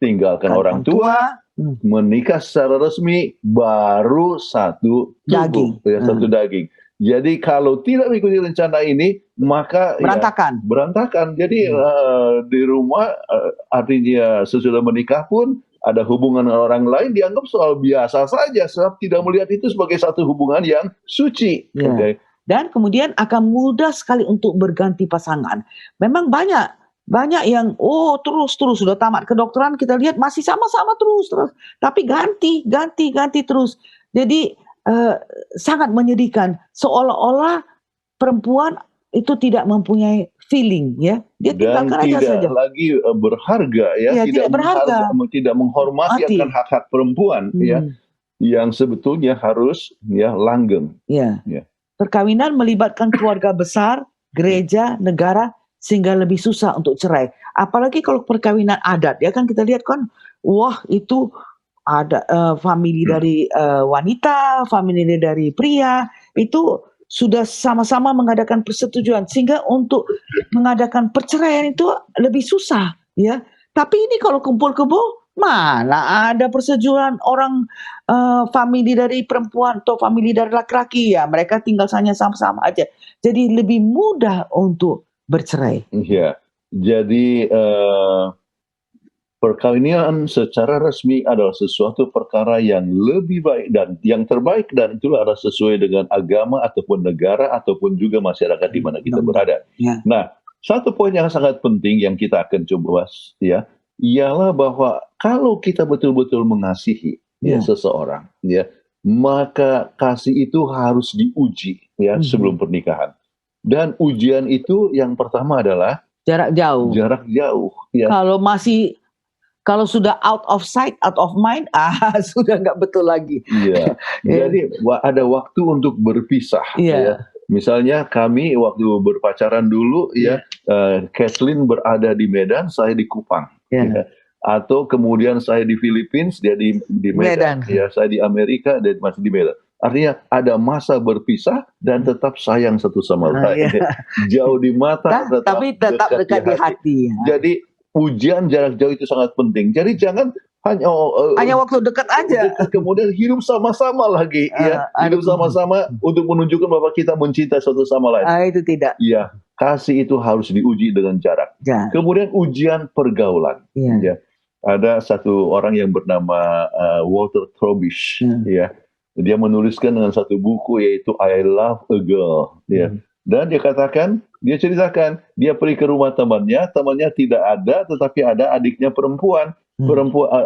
tinggalkan orang tua, menikah secara resmi, baru satu tubuh, satu daging. Jadi kalau tidak mengikuti rencana ini, maka berantakan. Jadi di rumah, artinya sesudah menikah pun ada hubungan dengan orang lain dianggap soal biasa saja, sebab tidak melihat itu sebagai satu hubungan yang suci. Dan kemudian akan mudah sekali untuk berganti pasangan. Memang banyak yang terus sudah tamat kedokteran, kita lihat masih sama-sama terus. Tapi ganti terus. Jadi sangat menyedihkan, seolah-olah perempuan itu tidak mempunyai feeling, ya. Dia tinggalkan aja saja. Dan tidak lagi berharga, ya. Tidak menghormati akan hak-hak perempuan, ya. Yang sebetulnya harus langgeng. Ya. Perkawinan melibatkan keluarga besar, gereja, negara, sehingga lebih susah untuk cerai. Apalagi kalau perkawinan adat, ya kan kita lihat kan, wah itu ada famili dari wanita, famili dari pria, itu sudah sama-sama mengadakan persetujuan, sehingga untuk mengadakan perceraian itu lebih susah, ya. Tapi ini kalau kumpul kebo, mana ada persetujuan orang famili dari perempuan atau famili dari laki-laki, ya mereka tinggal sama-sama aja. Jadi lebih mudah untuk bercerai. Iya. Jadi perkawinan secara resmi adalah sesuatu perkara yang lebih baik dan yang terbaik, dan itulah adalah sesuai dengan agama ataupun negara ataupun juga masyarakat di mana kita berada. Nah, satu poin yang sangat penting yang kita akan coba bahas, ya, ialah bahwa kalau kita betul-betul mengasihi seseorang, ya, maka kasih itu harus diuji, ya, sebelum pernikahan. Dan ujian itu yang pertama adalah jarak jauh. Ya. Kalau sudah out of sight, out of mind, sudah nggak betul lagi. Iya. Jadi ada waktu untuk berpisah. Ya. Misalnya kami waktu berpacaran dulu, Kathleen berada di Medan, saya di Kupang. Ya. Atau kemudian saya di Filipina, dia di Medan. Ya, saya di Amerika, dia masih di Medan. Artinya ada masa berpisah dan tetap sayang satu sama lain. Jauh di mata, tapi tetap dekat di hati. Jadi ujian jarak jauh itu sangat penting. Jadi jangan hanya waktu dekat aja. Kemudian hidup sama-sama lagi, hidup sama-sama untuk menunjukkan bahwa kita mencintai satu sama lain. Itu tidak. Iya, kasih itu harus diuji dengan jarak. Kemudian ujian pergaulan. Ya. Ada satu orang yang bernama Walter Trobisch, ya. Dia menuliskan dengan satu buku yaitu I Love a Girl, ya. Dan dia ceritakan dia pergi ke rumah temannya tidak ada, tetapi ada adiknya perempuan.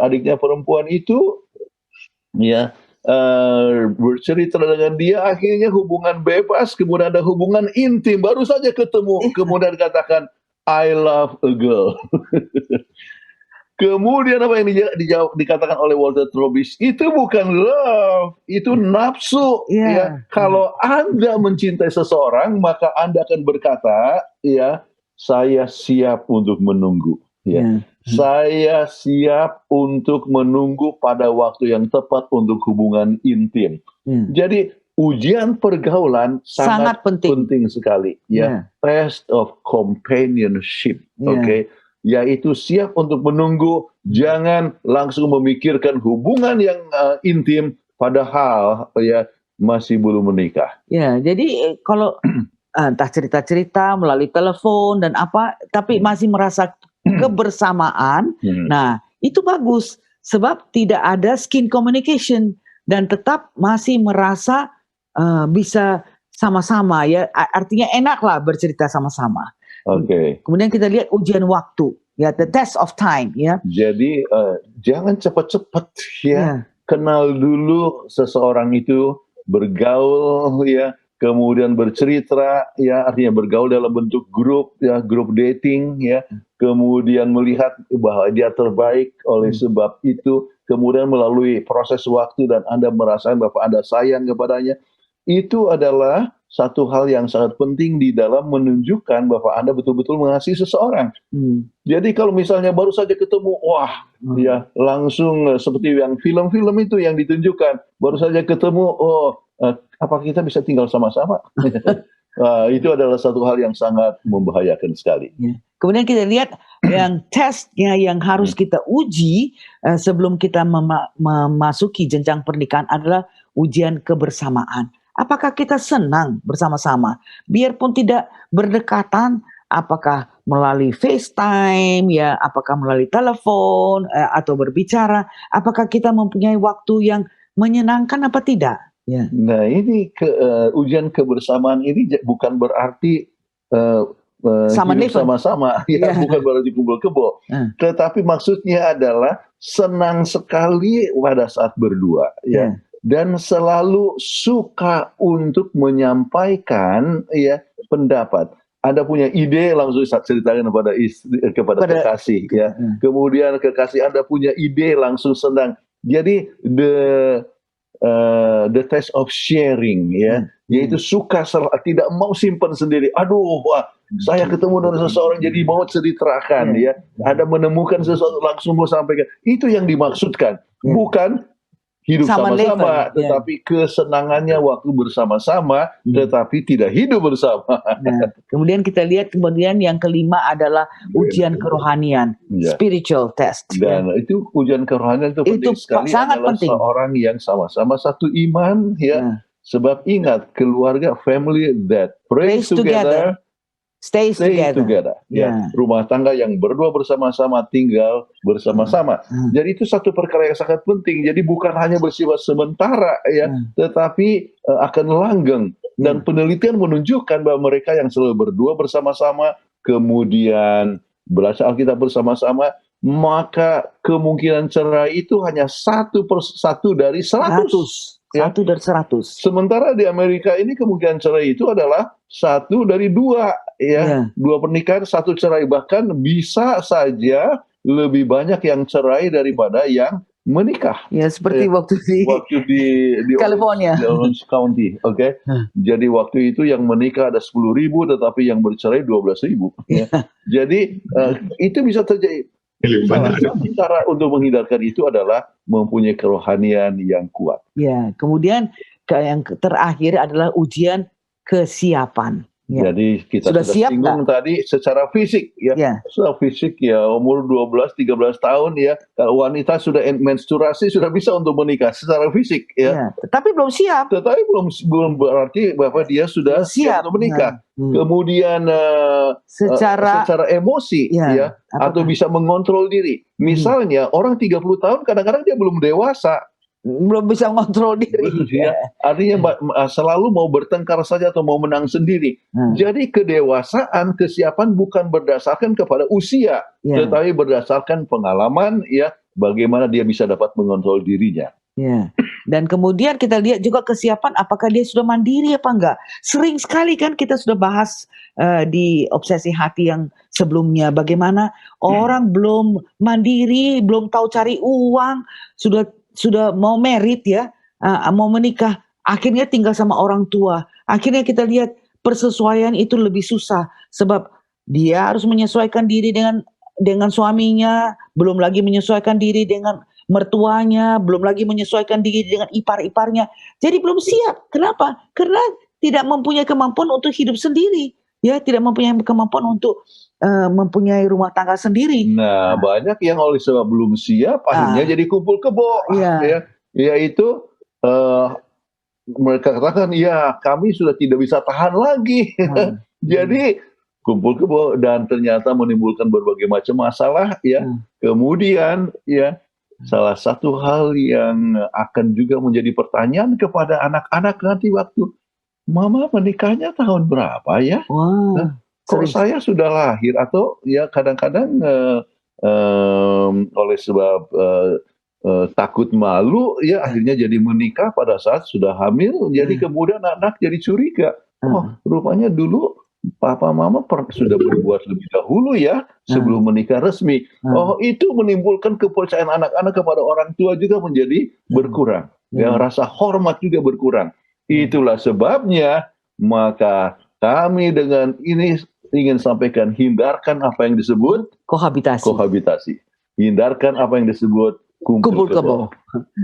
Adiknya perempuan itu ya, bercerita dengan dia, akhirnya hubungan bebas, kemudian ada hubungan intim, baru saja ketemu, kemudian katakan, I love a girl. Kemudian apa yang dikatakan oleh Walter Trobis, itu bukan love, itu nafsu. Iya. Ya, kalau Anda mencintai seseorang, maka Anda akan berkata, ya, saya siap untuk menunggu. Ya. Saya siap untuk menunggu pada waktu yang tepat untuk hubungan intim. Jadi ujian pergaulan sangat penting sekali. Ya, test of companionship. Oke. Yaitu siap untuk menunggu, jangan langsung memikirkan hubungan yang intim padahal ya masih belum menikah. Ya, jadi kalau entah cerita-cerita melalui telepon dan apa, tapi masih merasa kebersamaan, nah itu bagus sebab tidak ada skin communication dan tetap masih merasa bisa sama-sama, ya artinya enaklah bercerita sama-sama. Oke. Kemudian kita lihat ujian waktu, ya, the test of time, ya. Jadi jangan cepat-cepat, ya. Kenal dulu seseorang itu, bergaul, ya, kemudian bercerita, ya, artinya bergaul dalam bentuk grup, ya, grup dating, ya. Kemudian melihat bahwa dia terbaik oleh sebab itu, kemudian melalui proses waktu dan Anda merasakan bahwa Anda sayang kepadanya. Itu adalah satu hal yang sangat penting di dalam menunjukkan bahwa Anda betul-betul mengasihi seseorang. Jadi kalau misalnya baru saja ketemu, wah, ya langsung seperti yang film-film itu yang ditunjukkan, baru saja ketemu, apa kita bisa tinggal sama-sama? Itu adalah satu hal yang sangat membahayakan sekali. Kemudian kita lihat yang tesnya yang harus kita uji sebelum kita memasuki jenjang pernikahan adalah ujian kebersamaan. Apakah kita senang bersama-sama? Biarpun tidak berdekatan, apakah melalui FaceTime, ya, apakah melalui telepon atau berbicara, apakah kita mempunyai waktu yang menyenangkan apa tidak? Ya. Nah, ini ujian kebersamaan ini bukan berarti sama-sama, ya, bukan berarti kumpul kebo. Tetapi maksudnya adalah senang sekali pada saat berdua, ya. Dan selalu suka untuk menyampaikan, ya, pendapat. Anda punya ide langsung ceritakan kepada kekasih, ya. Kemudian kekasih Anda punya ide langsung senang. Jadi the test of sharing, ya, yaitu suka tidak mau simpan sendiri. Aduh, wah, saya ketemu dengan seseorang jadi mau ceritakan, ya. Anda menemukan sesuatu langsung mau sampaikan. Itu yang dimaksudkan, bukan hidup sama-sama, tetapi kesenangannya waktu bersama-sama, tetapi tidak hidup bersama. Kemudian kita lihat yang kelima adalah ujian kerohanian, spiritual test. Dan itu ujian kerohanian itu penting sekali, sangat adalah penting. Seorang yang sama-sama satu iman, ya. Sebab ingat, keluarga, family that prays together, stays together. Ya. Rumah tangga yang berdua bersama-sama, tinggal bersama-sama. Jadi itu satu perkara yang sangat penting. Jadi bukan hanya bersifat sementara, ya, tetapi akan langgeng. Dan penelitian menunjukkan bahwa mereka yang selalu berdua bersama-sama, kemudian belajar Alkitab bersama-sama, maka kemungkinan cerai itu hanya 1 dari 100. Ya. 1 dari 100. Sementara di Amerika ini kemungkinan cerai itu adalah 1 dari 2, ya. 2 pernikahan 1 cerai, bahkan bisa saja lebih banyak yang cerai daripada yang menikah. Ya, seperti waktu di California, di Orange County, oke. Jadi waktu itu yang menikah ada 10.000, tetapi yang bercerai 12.000. Ya. Jadi itu bisa terjadi. Salah satu cara untuk menghindarkan itu adalah mempunyai kerohanian yang kuat. Ya, kemudian yang terakhir adalah ujian kesiapan. Ya. Jadi kita sudah singgung tadi secara fisik, ya. Secara fisik, ya, umur 12-13 tahun, ya, wanita sudah menstruasi sudah bisa untuk menikah secara fisik, ya. Tetapi belum siap. Tetapi belum berarti bahwa dia sudah siap untuk menikah. Kemudian secara emosi, ya, atau bisa mengontrol diri. Misalnya orang 30 tahun kadang-kadang dia belum dewasa. Belum bisa mengontrol diri. Ya. Artinya selalu mau bertengkar saja atau mau menang sendiri. Jadi kedewasaan, kesiapan bukan berdasarkan kepada usia, tetapi berdasarkan pengalaman, ya, bagaimana dia bisa dapat mengontrol dirinya. Ya. Dan kemudian kita lihat juga kesiapan apakah dia sudah mandiri apa enggak. Sering sekali kan kita sudah bahas di obsesi hati yang sebelumnya bagaimana orang belum mandiri, belum tahu cari uang, sudah mau merit ya, mau menikah, akhirnya tinggal sama orang tua. Akhirnya kita lihat persesuaian itu lebih susah sebab dia harus menyesuaikan diri dengan suaminya, belum lagi menyesuaikan diri dengan mertuanya, belum lagi menyesuaikan diri dengan ipar-iparnya. Jadi belum siap. Kenapa? Karena tidak mempunyai kemampuan untuk hidup sendiri. Ya, tidak mempunyai kemampuan untuk mempunyai rumah tangga sendiri. Nah, banyak yang oleh sebab belum siap akhirnya jadi kumpul kebo. Iya. Ya, yaitu mereka katakan, ya kami sudah tidak bisa tahan lagi. Jadi kumpul kebo dan ternyata menimbulkan berbagai macam masalah ya. Kemudian ya salah satu hal yang akan juga menjadi pertanyaan kepada anak-anak nanti waktu mama menikahnya tahun berapa ya? Wah, Kok saya sudah lahir atau ya kadang-kadang oleh sebab takut malu ya akhirnya jadi menikah pada saat sudah hamil, jadi kemudian anak jadi curiga. Oh, rupanya dulu papa mama sudah berbuat lebih dahulu ya sebelum menikah resmi. Oh, itu menimbulkan kepercayaan anak-anak kepada orang tua juga menjadi berkurang. Ya, rasa hormat juga berkurang. Itulah sebabnya maka kami dengan ini ingin sampaikan hindarkan apa yang disebut kohabitasi. Hindarkan apa yang disebut kumpul kebo.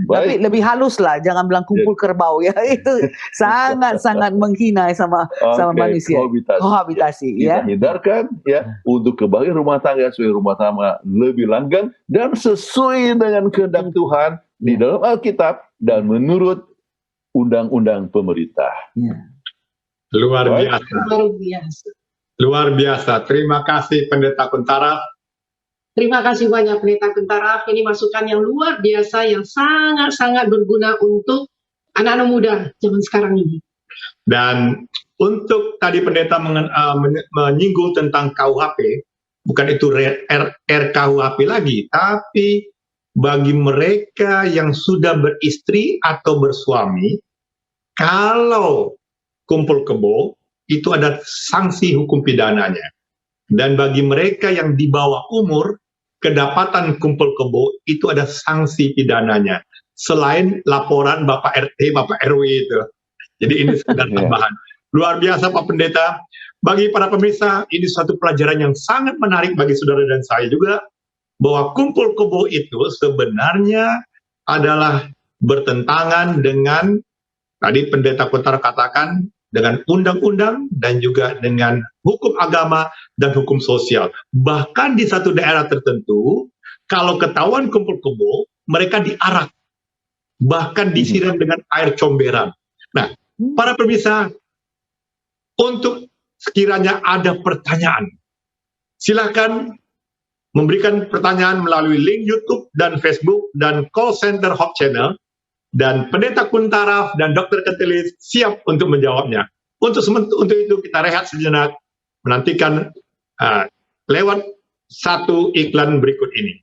Tapi lebih halus lah, jangan bilang kumpul kerbau ya. Itu sangat-sangat menghina sama manusia. Kohabitasi ya. Kita hindarkan ya untuk kebahagiaan rumah tangga supaya rumah tangga lebih langgeng dan sesuai dengan kehendak Tuhan di dalam Alkitab dan menurut undang-undang pemerintah. Luar biasa. Luar biasa. Terima kasih Pendeta Kuntara. Terima kasih banyak Pendeta Kuntara. Ini masukan yang luar biasa yang sangat-sangat berguna untuk anak-anak muda zaman sekarang ini. Dan untuk tadi pendeta menyinggung tentang KUHP, bukan itu RKUHP lagi, tapi bagi mereka yang sudah beristri atau bersuami, kalau kumpul kebo, itu ada sanksi hukum pidananya. Dan bagi mereka yang di bawah umur, kedapatan kumpul kebo, itu ada sanksi pidananya. Selain laporan Bapak RT, Bapak RW itu. Jadi ini sekedar tambahan. Luar biasa Pak Pendeta. Bagi para pemirsa, ini suatu pelajaran yang sangat menarik bagi saudara dan saya juga, bahwa kumpul kebo itu sebenarnya adalah bertentangan dengan, tadi Pendeta Kuntara katakan, dengan undang-undang dan juga dengan hukum agama dan hukum sosial. Bahkan di satu daerah tertentu, kalau ketahuan kumpul kebo, mereka diarak, bahkan disiram dengan air comberan. Nah, para pemirsa, untuk sekiranya ada pertanyaan, silakan memberikan pertanyaan melalui link YouTube dan Facebook dan call center Hope Channel, dan Pendeta Kuntara dan Dr. Ketelis siap untuk menjawabnya. Untuk itu kita rehat sejenak, menantikan lewat satu iklan berikut ini.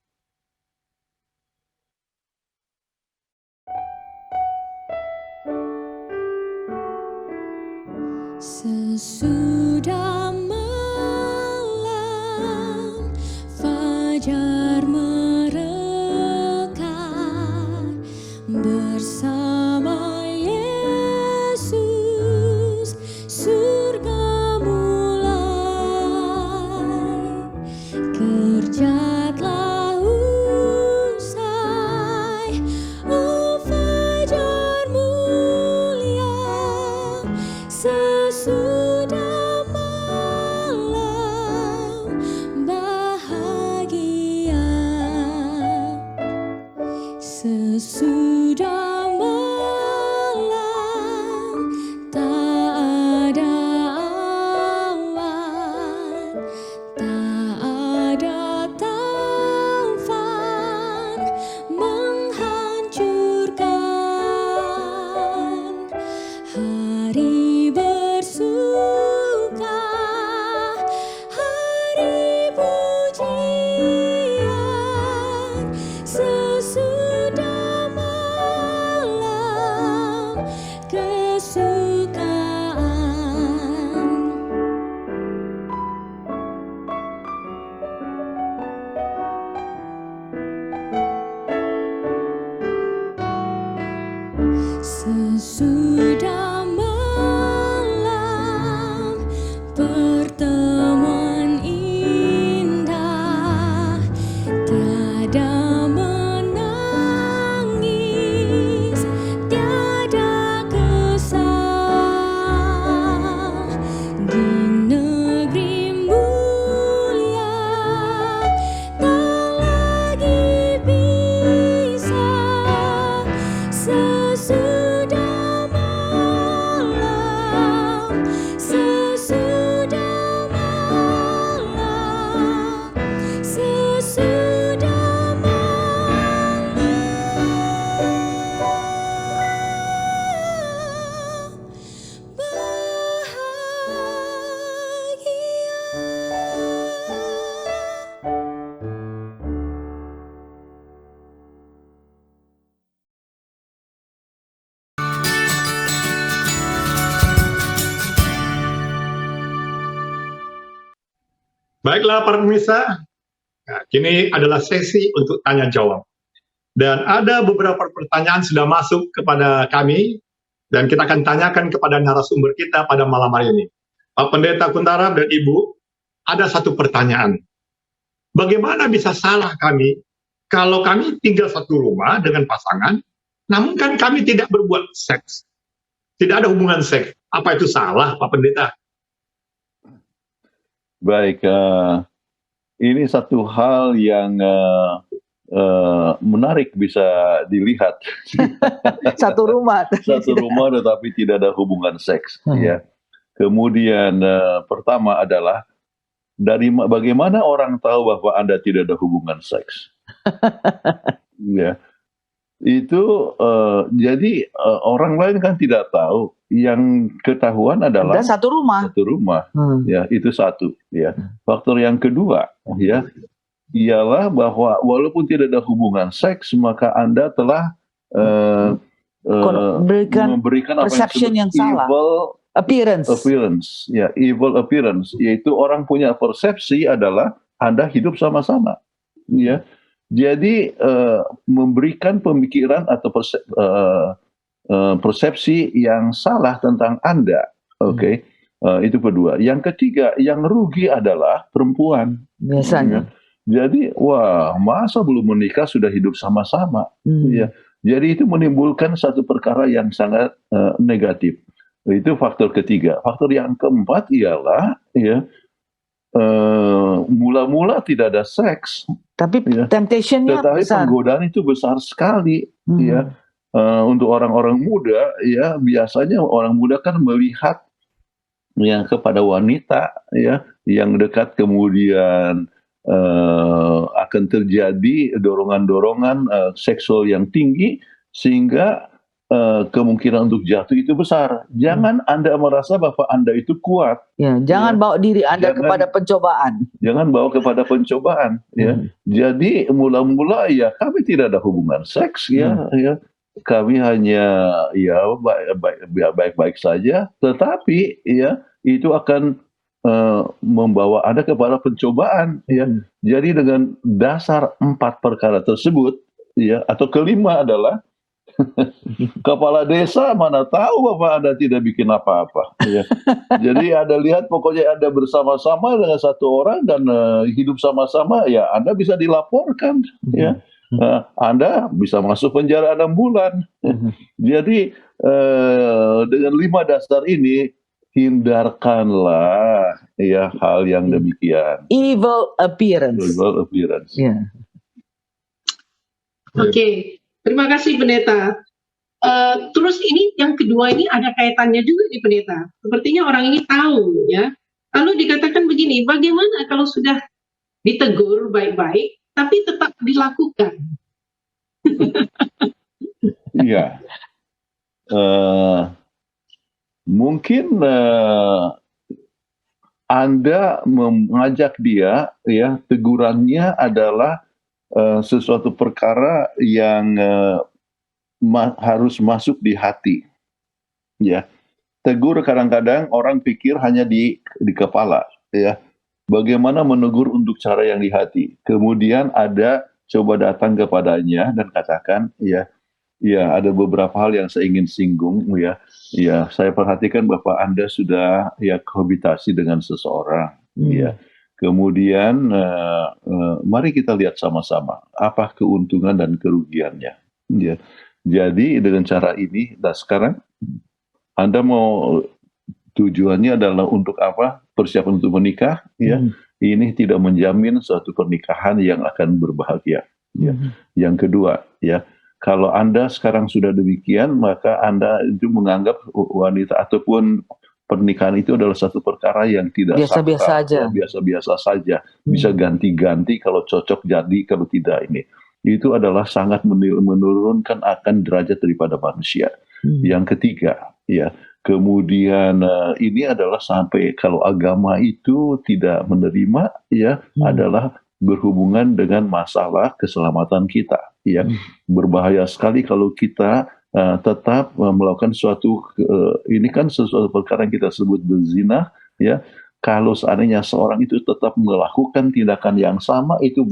Sesudah malam fajar merekah bersama Yesus, surga mulai, kerja telah usai, oh fajar mulia. Sesudah Baiklah para pemirsa, nah, kini adalah sesi untuk tanya jawab. Dan ada beberapa pertanyaan sudah masuk kepada kami, dan kita akan tanyakan kepada narasumber kita pada malam hari ini. Pak Pendeta Kuntara dan Ibu, ada satu pertanyaan. Bagaimana bisa salah kami kalau kami tinggal satu rumah dengan pasangan, namun kan kami tidak berbuat seks? Tidak ada hubungan seks. Apa itu salah, Pak Pendeta? Baik, ini satu hal yang menarik bisa dilihat. Satu rumah. Satu rumah tetapi tidak ada hubungan seks. Ya. Kemudian pertama adalah bagaimana orang tahu bahwa Anda tidak ada hubungan seks? Ya. Itu jadi orang lain kan tidak tahu. Yang ketahuan adalah Dan satu rumah. satu rumah. Ya, itu satu. Ya. Faktor yang kedua, ya, ialah bahwa walaupun tidak ada hubungan seks, maka Anda telah memberikan apa perception yang salah. Evil appearance, ya, evil appearance, yaitu orang punya persepsi adalah Anda hidup sama-sama, ya. Jadi memberikan pemikiran atau persepsi yang salah tentang Anda, oke. Itu kedua. Yang ketiga, yang rugi adalah perempuan. Biasanya. Ya. Jadi, wah, masa belum menikah sudah hidup sama-sama, ya. Jadi itu menimbulkan satu perkara yang sangat negatif. Itu faktor ketiga. Faktor yang keempat ialah, ya, mula-mula tidak ada seks, tapi ya, temptation-nya tetapi besar. penggodaan itu besar sekali, ya. Untuk orang-orang muda, ya, biasanya orang muda kan melihat yang kepada wanita, ya, yang dekat, kemudian akan terjadi dorongan-dorongan seksual yang tinggi, sehingga kemungkinan untuk jatuh itu besar. Jangan Anda merasa bahwa Anda itu kuat. Ya, jangan bawa diri Anda kepada pencobaan. Jangan bawa kepada pencobaan. Ya. Jadi mula-mula ya kami tidak ada hubungan seks, ya, ya. Kami hanya ya baik-baik saja. Tetapi ya itu akan membawa Anda kepada pencobaan. Ya. Jadi dengan dasar 4 perkara tersebut, ya, atau kelima adalah kepala desa mana tahu bahwa Anda tidak bikin apa-apa. Ya. Jadi Anda lihat pokoknya Anda bersama-sama dengan satu orang dan hidup sama-sama, ya Anda bisa dilaporkan. Ya. Anda bisa masuk penjara 6 bulan. Jadi dengan 5 dasar ini hindarkanlah ya hal yang demikian. Evil appearance. Evil appearance. Yeah. Oke. Terima kasih Pendeta. Terus ini yang kedua ini ada kaitannya juga nih Pendeta. Sepertinya orang ini tahu, ya. Lalu dikatakan begini, bagaimana kalau sudah ditegur baik-baik, tapi tetap dilakukan? Iya. Mungkin Anda mengajak dia, ya, tegurannya adalah sesuatu perkara yang harus masuk di hati, ya. Tegur kadang-kadang orang pikir hanya di kepala, ya. Bagaimana menegur untuk cara yang di hati? Kemudian ada coba datang kepadanya dan katakan, ya, ya ada beberapa hal yang saya ingin singgung, ya. Ya, saya perhatikan bahwa Anda sudah ya kohabitasi dengan seseorang, ya. Kemudian mari kita lihat sama-sama apa keuntungan dan kerugiannya. Ya. Jadi dengan cara ini, nah sekarang Anda mau tujuannya adalah untuk apa? Persiapan untuk menikah. Ya. Ini tidak menjamin suatu pernikahan yang akan berbahagia. Ya. Yang kedua, ya, kalau Anda sekarang sudah demikian, maka Anda itu menganggap wanita ataupun pernikahan itu adalah satu perkara yang tidak biasa-biasa aja. Biasa-biasa saja. Bisa ganti-ganti kalau cocok jadi, kalau tidak ini. Itu adalah sangat menurunkan akan derajat daripada manusia. Yang ketiga, ya, kemudian ini adalah sampai kalau agama itu tidak menerima, ya, adalah berhubungan dengan masalah keselamatan kita. Ya, berbahaya sekali kalau kita tetap melakukan suatu ini kan sesuatu perkara yang kita sebut berzina, ya, kalau seandainya seorang itu tetap melakukan tindakan yang sama, itu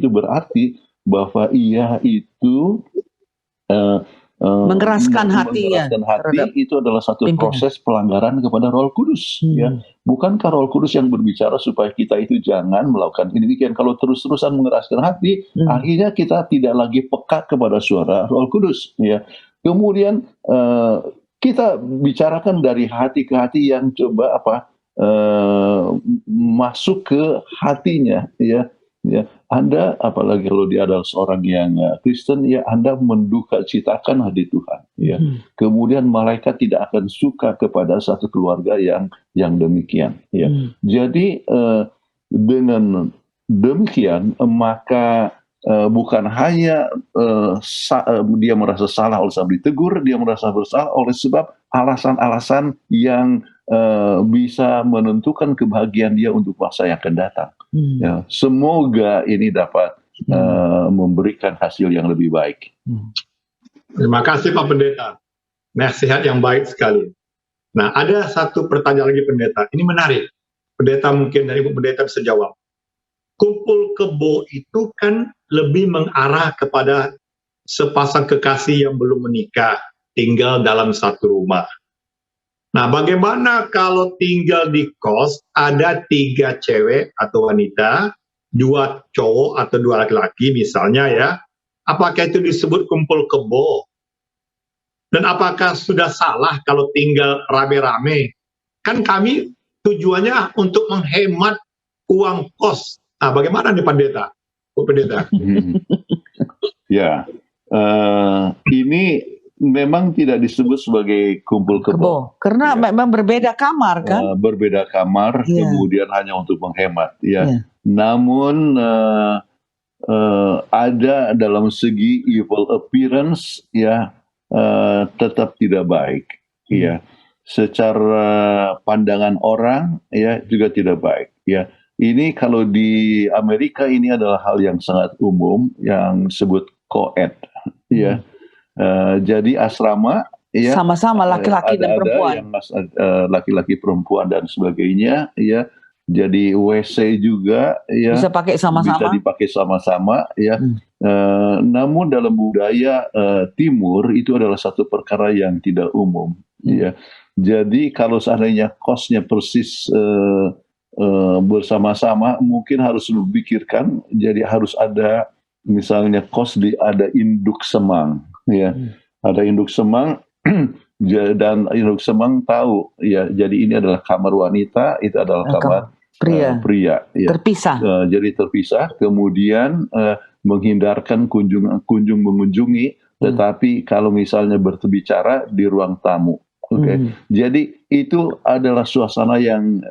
berarti bahwa ia itu eh, Mengeraskan hati ya mengeraskan hati, terhadap itu adalah satu pimpinan. proses pelanggaran kepada Roh Kudus. Ya, bukankah Roh Kudus yang berbicara supaya kita itu jangan melakukan demikian? Kalau terus-terusan mengeraskan hati, akhirnya kita tidak lagi peka kepada suara Roh Kudus. Ya, kemudian kita bicarakan dari hati ke hati yang coba masuk ke hatinya. Ya, ya. Anda, apalagi kalau dia adalah seorang yang Kristen, ya Anda menduka citakan hati Tuhan. Ya. Kemudian malaikat tidak akan suka kepada satu keluarga yang demikian. Ya. Jadi dengan demikian maka bukan hanya dia merasa salah oleh sebab ditegur, dia merasa bersalah oleh sebab alasan-alasan yang bisa menentukan kebahagiaan dia untuk masa yang akan datang. Ya, semoga ini dapat memberikan hasil yang lebih baik. Terima kasih Pak Pendeta. Nasihat yang baik sekali. Nah, ada satu pertanyaan lagi Pendeta. Ini menarik. Pendeta mungkin dari Ibu Pendeta bisa jawab. Kumpul kebo itu kan lebih mengarah kepada sepasang kekasih yang belum menikah, tinggal dalam satu rumah. Nah, bagaimana kalau tinggal di kos, ada 3 cewek atau wanita, 2 cowok atau 2 laki-laki misalnya ya, apakah itu disebut kumpul kebo? Dan apakah sudah salah kalau tinggal rame-rame? Kan kami tujuannya untuk menghemat uang kos. Nah, bagaimana nih Pendeta? Bu Pendeta. Ya, ini memang tidak disebut sebagai kumpul kebo. Karena memang berbeda kamar kan? Berbeda kamar, kemudian hanya untuk menghemat. Ya. Namun ada dalam segi evil appearance, ya tetap tidak baik. Ya. Secara pandangan orang, ya juga tidak baik. Ya. Ini kalau di Amerika ini adalah hal yang sangat umum yang disebut co-ed. Ya. Jadi asrama ya sama-sama laki-laki dan perempuan, yang laki-laki perempuan dan sebagainya ya. Jadi WC juga ya bisa pakai sama-sama, bisa dipakai sama-sama ya. Namun dalam budaya timur itu adalah satu perkara yang tidak umum ya. Jadi kalau seandainya kosnya persis bersama-sama, mungkin harus dipikirkan. Jadi harus ada misalnya ada induk semang. Ya, ada induk semang dan induk semang tahu ya. Jadi ini adalah kamar wanita, itu adalah kamar pria ya. Terpisah. Jadi terpisah. Kemudian menghindarkan kunjung mengunjungi, tetapi kalau misalnya berbicara di ruang tamu. Oke. Jadi itu adalah suasana yang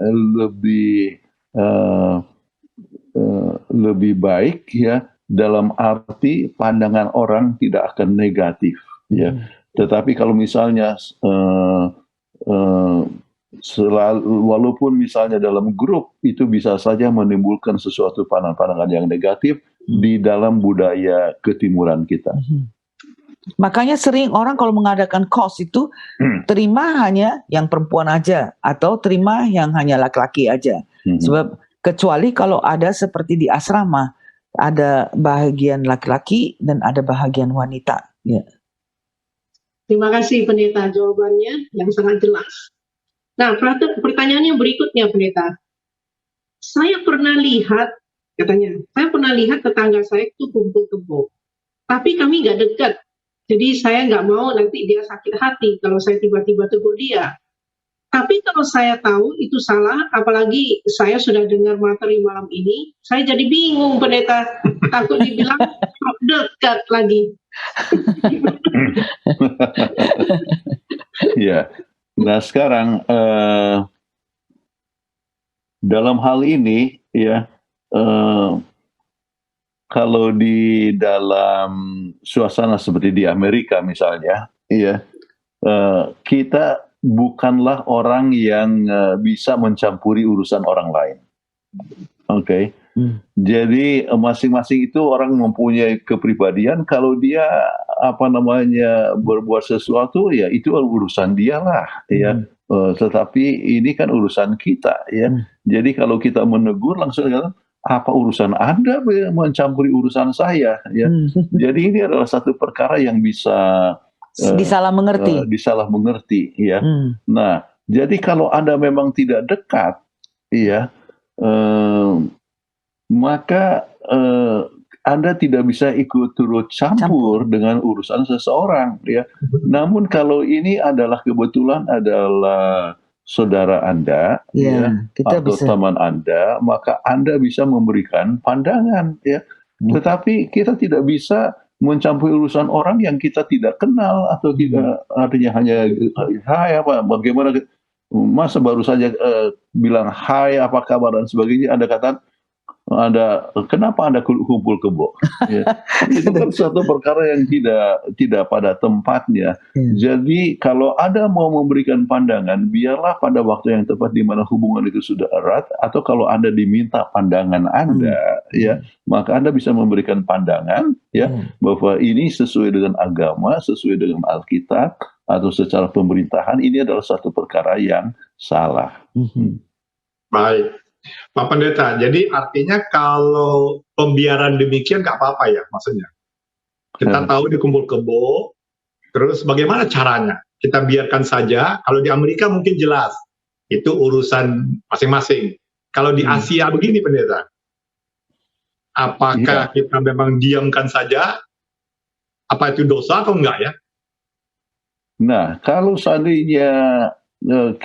lebih baik ya. Dalam arti pandangan orang tidak akan negatif, ya. Tetapi kalau misalnya walaupun misalnya dalam grup itu bisa saja menimbulkan sesuatu pandangan yang negatif di dalam budaya ketimuran kita. Makanya sering orang kalau mengadakan kos itu terima hanya yang perempuan aja atau terima yang hanya laki-laki aja. Sebab kecuali kalau ada seperti di asrama, ada bahagian laki-laki dan ada bahagian wanita. Ya. Terima kasih Pendeta, jawabannya yang sangat jelas. Nah, pertanyaannya berikutnya Pendeta. Saya pernah lihat tetangga saya itu kumpul kebo. Tapi kami nggak dekat. Jadi saya nggak mau nanti dia sakit hati kalau saya tiba-tiba tegur dia. Tapi kalau saya tahu itu salah, apalagi saya sudah dengar materi malam ini, saya jadi bingung Pendeta, takut dibilang dekat lagi. Ya, nah sekarang dalam hal ini ya, kalau di dalam suasana seperti di Amerika misalnya, ya kita bukanlah orang yang bisa mencampuri urusan orang lain. Oke. Jadi masing-masing itu orang mempunyai kepribadian. Kalau dia berbuat sesuatu, ya itu urusan dia lah, ya. Tetapi ini kan urusan kita, ya. Jadi kalau kita menegur langsung kata, apa urusan Anda mencampuri urusan saya, ya. Jadi ini adalah satu perkara yang bisa disalah mengerti, ya. Nah, jadi kalau Anda memang tidak dekat, ya. Maka Anda tidak bisa ikut turut campur dengan urusan seseorang, ya. Namun kalau ini adalah kebetulan adalah saudara Anda, ya, atau teman Anda, maka Anda bisa memberikan pandangan, ya. Tetapi kita tidak bisa mencampuri urusan orang yang kita tidak kenal atau tidak, artinya hanya hai bagaimana, masa baru saja bilang hai apa kabar dan sebagainya, Anda kata kenapa Anda kumpul kebo? Ya. Itu kan suatu perkara yang tidak pada tempatnya. Jadi kalau Anda mau memberikan pandangan, biarlah pada waktu yang tepat di mana hubungan itu sudah erat, atau kalau Anda diminta pandangan Anda, ya, maka Anda bisa memberikan pandangan, ya, bahwa ini sesuai dengan agama, sesuai dengan Alkitab, atau secara pemerintahan ini adalah satu perkara yang salah. Baik. Pak Pendeta, jadi artinya kalau pembiaran demikian nggak apa-apa ya maksudnya? Kita tahu dikumpul kebo, terus bagaimana caranya? Kita biarkan saja, kalau di Amerika mungkin jelas, itu urusan masing-masing. Kalau di Asia begini Pendeta, apakah kita memang diamkan saja? Apa itu dosa atau enggak ya? Nah, kalau seandainya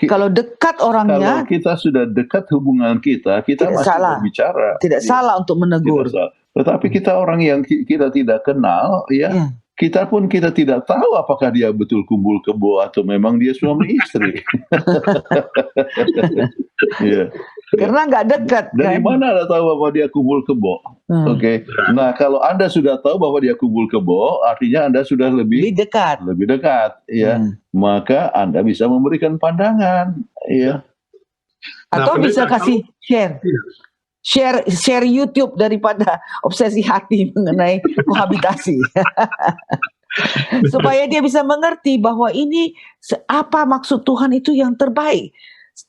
kalau dekat orangnya, kalau kita sudah dekat hubungan kita masih salah berbicara. Tidak salah untuk menegur. Tetapi kita orang yang kita tidak kenal, ya, kita pun kita tidak tahu apakah dia betul kumpul kebo atau memang dia suami istri. Ya. Karena nggak dekat. Dari mana Anda tahu bahwa dia kumpul kebo? Oke. Nah, kalau Anda sudah tahu bahwa dia kumpul kebo, artinya Anda sudah lebih dekat, ya. Maka Anda bisa memberikan pandangan, ya. Atau bisa kasih share YouTube daripada obsesi hati mengenai kohabitasi. Supaya dia bisa mengerti bahwa ini apa maksud Tuhan itu yang terbaik.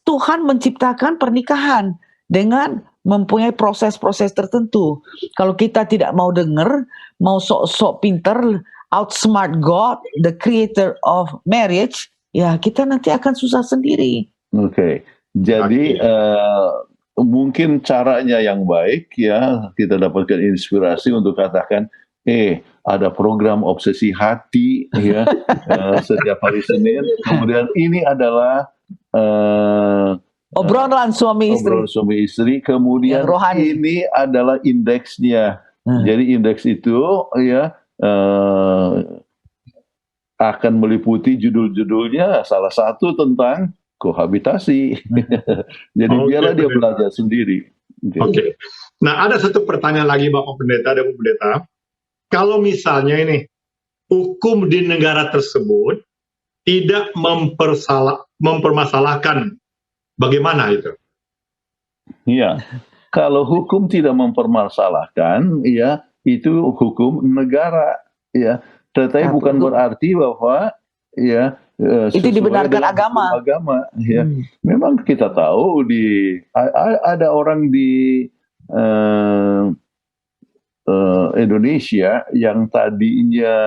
Tuhan menciptakan pernikahan dengan mempunyai proses-proses tertentu. Kalau kita tidak mau dengar, mau sok-sok pinter, outsmart God, the creator of marriage, ya kita nanti akan susah sendiri. Oke. Jadi mungkin caranya yang baik, ya, kita dapatkan inspirasi untuk katakan, ada program obsesi hati, ya, setiap hari Senin. Kemudian ini adalah obrolan suami istri. Kemudian ini adalah indeksnya. Jadi indeks itu, ya, akan meliputi judul-judulnya, salah satu tentang kohabitasi. Jadi biarlah dia belajar sendiri. Oke. Nah, ada satu pertanyaan lagi Bapak Pendeta dan Bu Pendeta. Kalau misalnya ini hukum di negara tersebut tidak mempermasalahkan, bagaimana itu? Iya. Kalau hukum tidak mempermasalahkan, ya, itu hukum negara, ya. Tetapi bukan berarti bahwa, ya, itu dibenarkan agama, ya. Memang kita tahu ada orang di Indonesia yang tadinya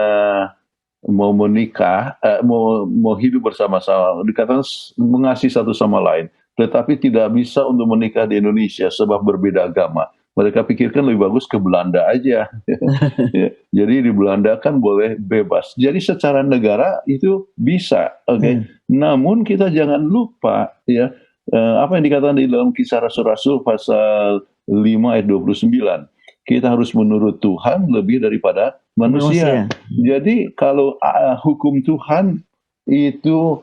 mau menikah, mau hidup bersama-sama, dikatakan mengasihi satu sama lain, tetapi tidak bisa untuk menikah di Indonesia sebab berbeda agama. Mereka pikirkan lebih bagus ke Belanda aja. Jadi di Belanda kan boleh bebas. Jadi secara negara itu bisa, oke. Namun kita jangan lupa, ya, apa yang dikatakan di dalam Kisah Rasul-Rasul pasal 5 ayat 29. Kita harus menurut Tuhan lebih daripada manusia. Jadi kalau hukum Tuhan itu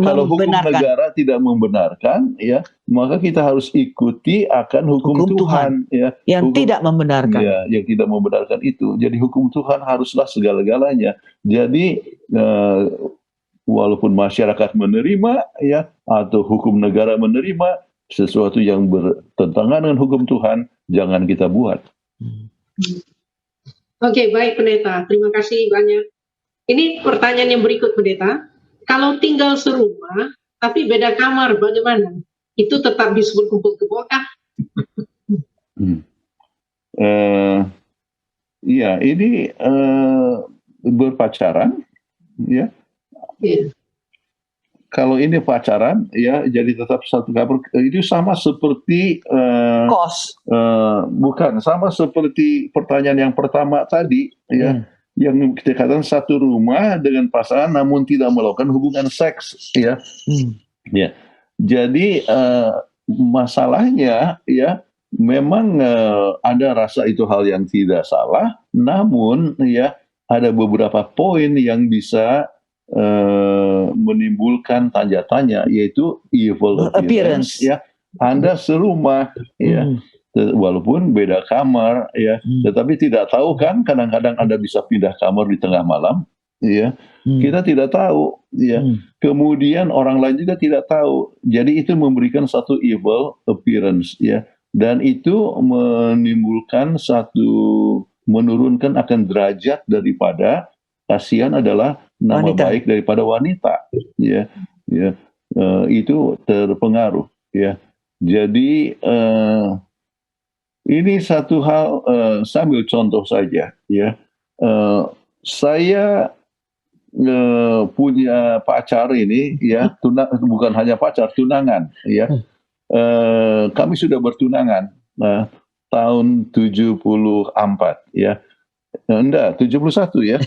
kalau hukum negara tidak membenarkan, ya, maka kita harus ikuti akan hukum Tuhan, ya, yang tidak membenarkan. Ya, yang tidak membenarkan itu. Jadi hukum Tuhan haruslah segala-galanya. Jadi walaupun masyarakat menerima, ya, atau hukum negara menerima, sesuatu yang bertentangan dengan hukum Tuhan jangan kita buat. Oke, baik Pendeta. Terima kasih banyak. Ini pertanyaan yang berikut, Pendeta. Kalau tinggal serumah, tapi beda kamar, bagaimana? Itu tetap disebut kumpul kebo kah? Iya, ini berpacaran, ya. Iya. Kalau ini pacaran, ya, jadi tetap satu kamar. Itu sama seperti Kos. bukan, sama seperti pertanyaan yang pertama tadi, ya, yang kita katakan satu rumah dengan pasangan namun tidak melakukan hubungan seks, ya. Ya, jadi masalahnya, ya, memang ada rasa itu hal yang tidak salah, namun, ya, ada beberapa poin yang bisa menimbulkan tanda tanya, yaitu evil appearance, ya. Anda serumah, ya, walaupun beda kamar, ya, tetapi tidak tahu kan, kadang-kadang Anda bisa pindah kamar di tengah malam, ya. Kita tidak tahu, ya. Kemudian orang lain juga tidak tahu. Jadi itu memberikan satu evil appearance, ya. Dan itu menimbulkan menurunkan akan derajat daripada kasihan adalah nama Wanita. baik daripada wanita, ya, ya. Itu terpengaruh, ya. Jadi ini satu hal, saya ambil contoh saja, ya. Saya punya pacar ini, ya, bukan hanya pacar, tunangan, ya. Kami sudah bertunangan tahun 74, ya. Enggak, 71, ya.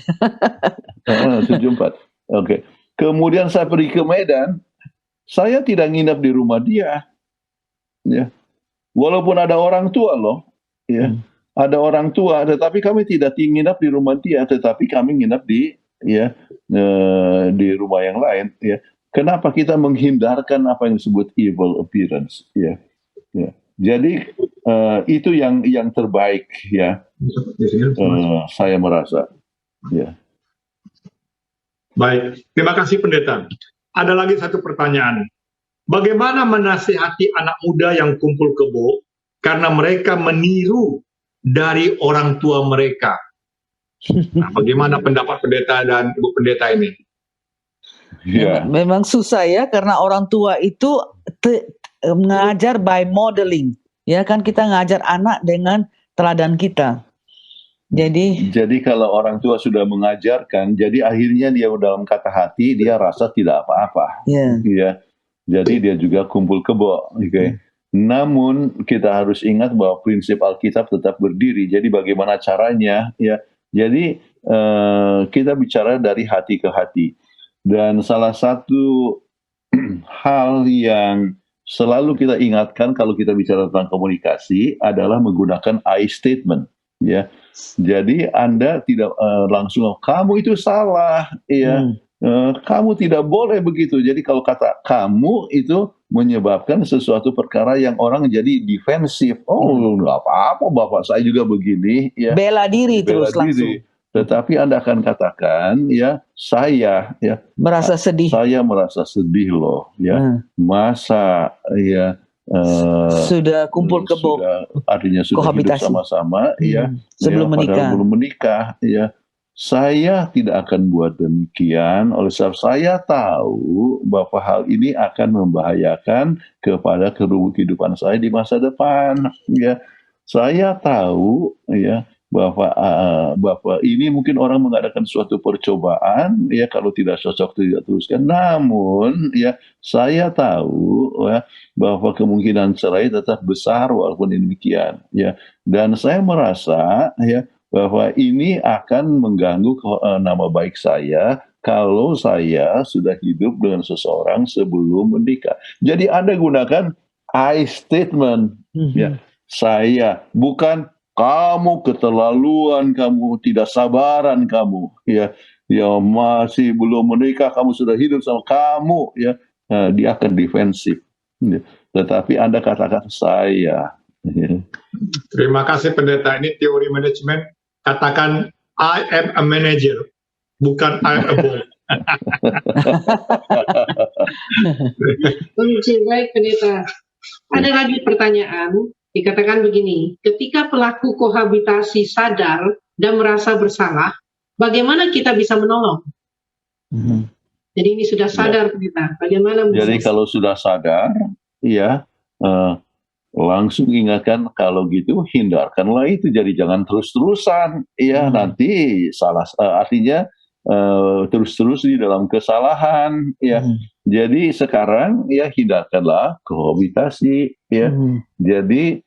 74. Oke. Kemudian saya pergi ke Medan, saya tidak nginap di rumah dia, ya. Walaupun ada orang tua loh, ya. Ada orang tua, tetapi kami tidak nginap di rumah dia, tetapi kami nginap di, ya, di rumah yang lain, ya. Kenapa kita menghindarkan apa yang disebut evil appearance, ya. Ya. Jadi itu yang terbaik, ya. Saya merasa, ya. Baik, terima kasih Pendeta. Ada lagi satu pertanyaan. Bagaimana menasihati anak muda yang kumpul kebo karena mereka meniru dari orang tua mereka? Nah, bagaimana pendapat Pendeta dan Ibu Pendeta ini? Ya. Memang susah ya, karena orang tua itu mengajar by modeling. Ya kan, kita ngajar anak dengan teladan kita. Jadi kalau orang tua sudah mengajarkan, jadi akhirnya dia dalam kata hati dia rasa tidak apa-apa, ya. Jadi dia juga kumpul kebo, okay. Namun kita harus ingat bahwa prinsip Alkitab tetap berdiri. Jadi bagaimana caranya, ya? Jadi kita bicara dari hati ke hati. Dan salah satu hal yang selalu kita ingatkan kalau kita bicara tentang komunikasi adalah menggunakan I statement, ya. Jadi Anda tidak langsung kamu itu salah, ya. Kamu tidak boleh begitu. Jadi kalau kata kamu itu menyebabkan sesuatu perkara yang orang jadi defensif. Oh, nggak apa-apa, bapak saya juga begini, ya. bela diri terus langsung. Tetapi Anda akan katakan, ya, saya, ya, Merasa sedih. Saya merasa sedih loh, ya. Masa, ya, sudah kumpul kebo, artinya sudah hidup kohabitasi sama-sama, ya, sebelum ya, menikah. belum menikah, ya. Saya tidak akan buat demikian, oleh sebab saya tahu bahwa hal ini akan membahayakan kepada kehidupan saya di masa depan, ya. Saya tahu, ya, bahwa ini mungkin orang mengadakan suatu percobaan, ya, kalau tidak cocok tidak teruskan. Namun, ya, saya tahu, ya, bahwa kemungkinan cerai tetap besar walaupun demikian, ya. Dan saya merasa, ya, bahwa ini akan mengganggu nama baik saya kalau saya sudah hidup dengan seseorang sebelum menikah. Jadi Anda gunakan I statement, ya. Saya, bukan kamu keterlaluan, kamu tidak sabaran, kamu, ya, ya, masih belum menikah kamu sudah hidup sama kamu, ya. Nah, dia akan defensif, ya. Tetapi Anda katakan saya, ya. Terima kasih Pendeta. Ini teori manajemen. Katakan I am a manager, bukan I am a boss. Baik Pendeta. Ada lagi pertanyaan, dikatakan begini, ketika pelaku kohabitasi sadar dan merasa bersalah, bagaimana kita bisa menolong? Mhm. Jadi ini sudah sadar kita, bagaimana Jadi bisa? kalau sudah sadar, ya langsung ingatkan kalau gitu hindarkanlah itu. Jadi jangan terus-terusan, ya nanti salah. Artinya terus-terus di dalam kesalahan, ya. Jadi sekarang ya hindarkanlah kohabitasi, ya. Jadi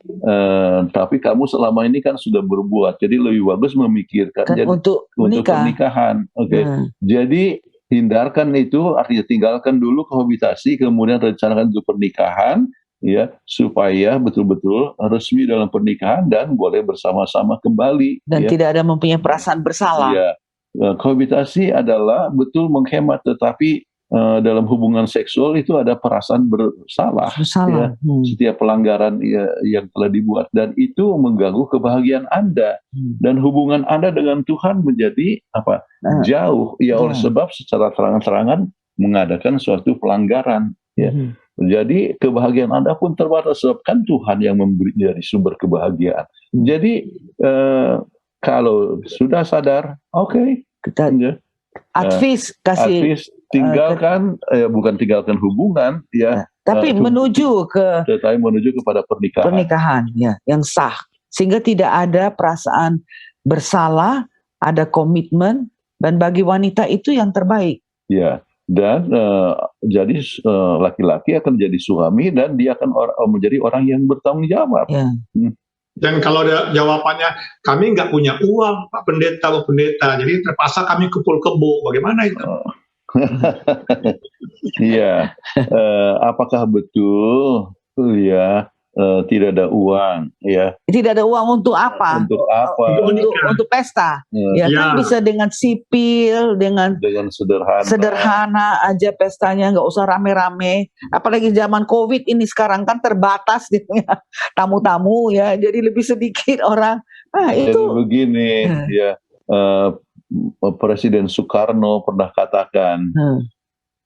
tapi kamu selama ini kan sudah berbuat, jadi lebih bagus memikirkan Kan jadi untuk untuk menikah. pernikahan, oke. Jadi hindarkan itu, artinya tinggalkan dulu kohabitasi, kemudian rencanakan untuk pernikahan, ya, supaya betul-betul resmi dalam pernikahan dan boleh bersama-sama kembali, Dan ya. tidak ada mempunyai perasaan bersalah. Ya, kohabitasi adalah betul menghemat, tetapi dalam hubungan seksual itu ada perasaan bersalah, ya. Bersalah. Setiap pelanggaran yang telah dibuat, dan itu mengganggu kebahagiaan Anda dan hubungan Anda dengan Tuhan menjadi apa? Jauh, ya, oleh sebab secara terang-terangan mengadakan suatu pelanggaran, ya. Jadi kebahagiaan Anda pun terbatas, sebab kan Tuhan yang memberi dari sumber kebahagiaan. Jadi kalau sudah sadar, oke, Kita ya, advis kasih, advis tinggalkan, bukan tinggalkan hubungan, ya, tapi menuju ke tetapi menuju kepada pernikahan. pernikahan, ya, yang sah, sehingga tidak ada perasaan bersalah, ada komitmen, dan bagi wanita itu yang terbaik. Ya, dan jadi laki-laki akan jadi suami dan dia akan menjadi orang yang bertanggung jawab. Ya. Dan kalau ada jawabannya, kami nggak punya uang, Pak Pendeta, Bu Pendeta, jadi terpaksa kami kumpul kebo, bagaimana itu? Iya, apakah betul, ya, tidak ada uang, ya? Tidak ada uang untuk apa? Untuk apa? Untuk pesta. Ya, Ya. kan bisa dengan sipil, dengan sederhana. sederhana aja pestanya, nggak usah rame-rame. Apalagi zaman COVID ini sekarang kan terbatas tamu-tamu, ya, jadi lebih sedikit orang. Jadi Itu begini, ya, Presiden Soekarno pernah katakan,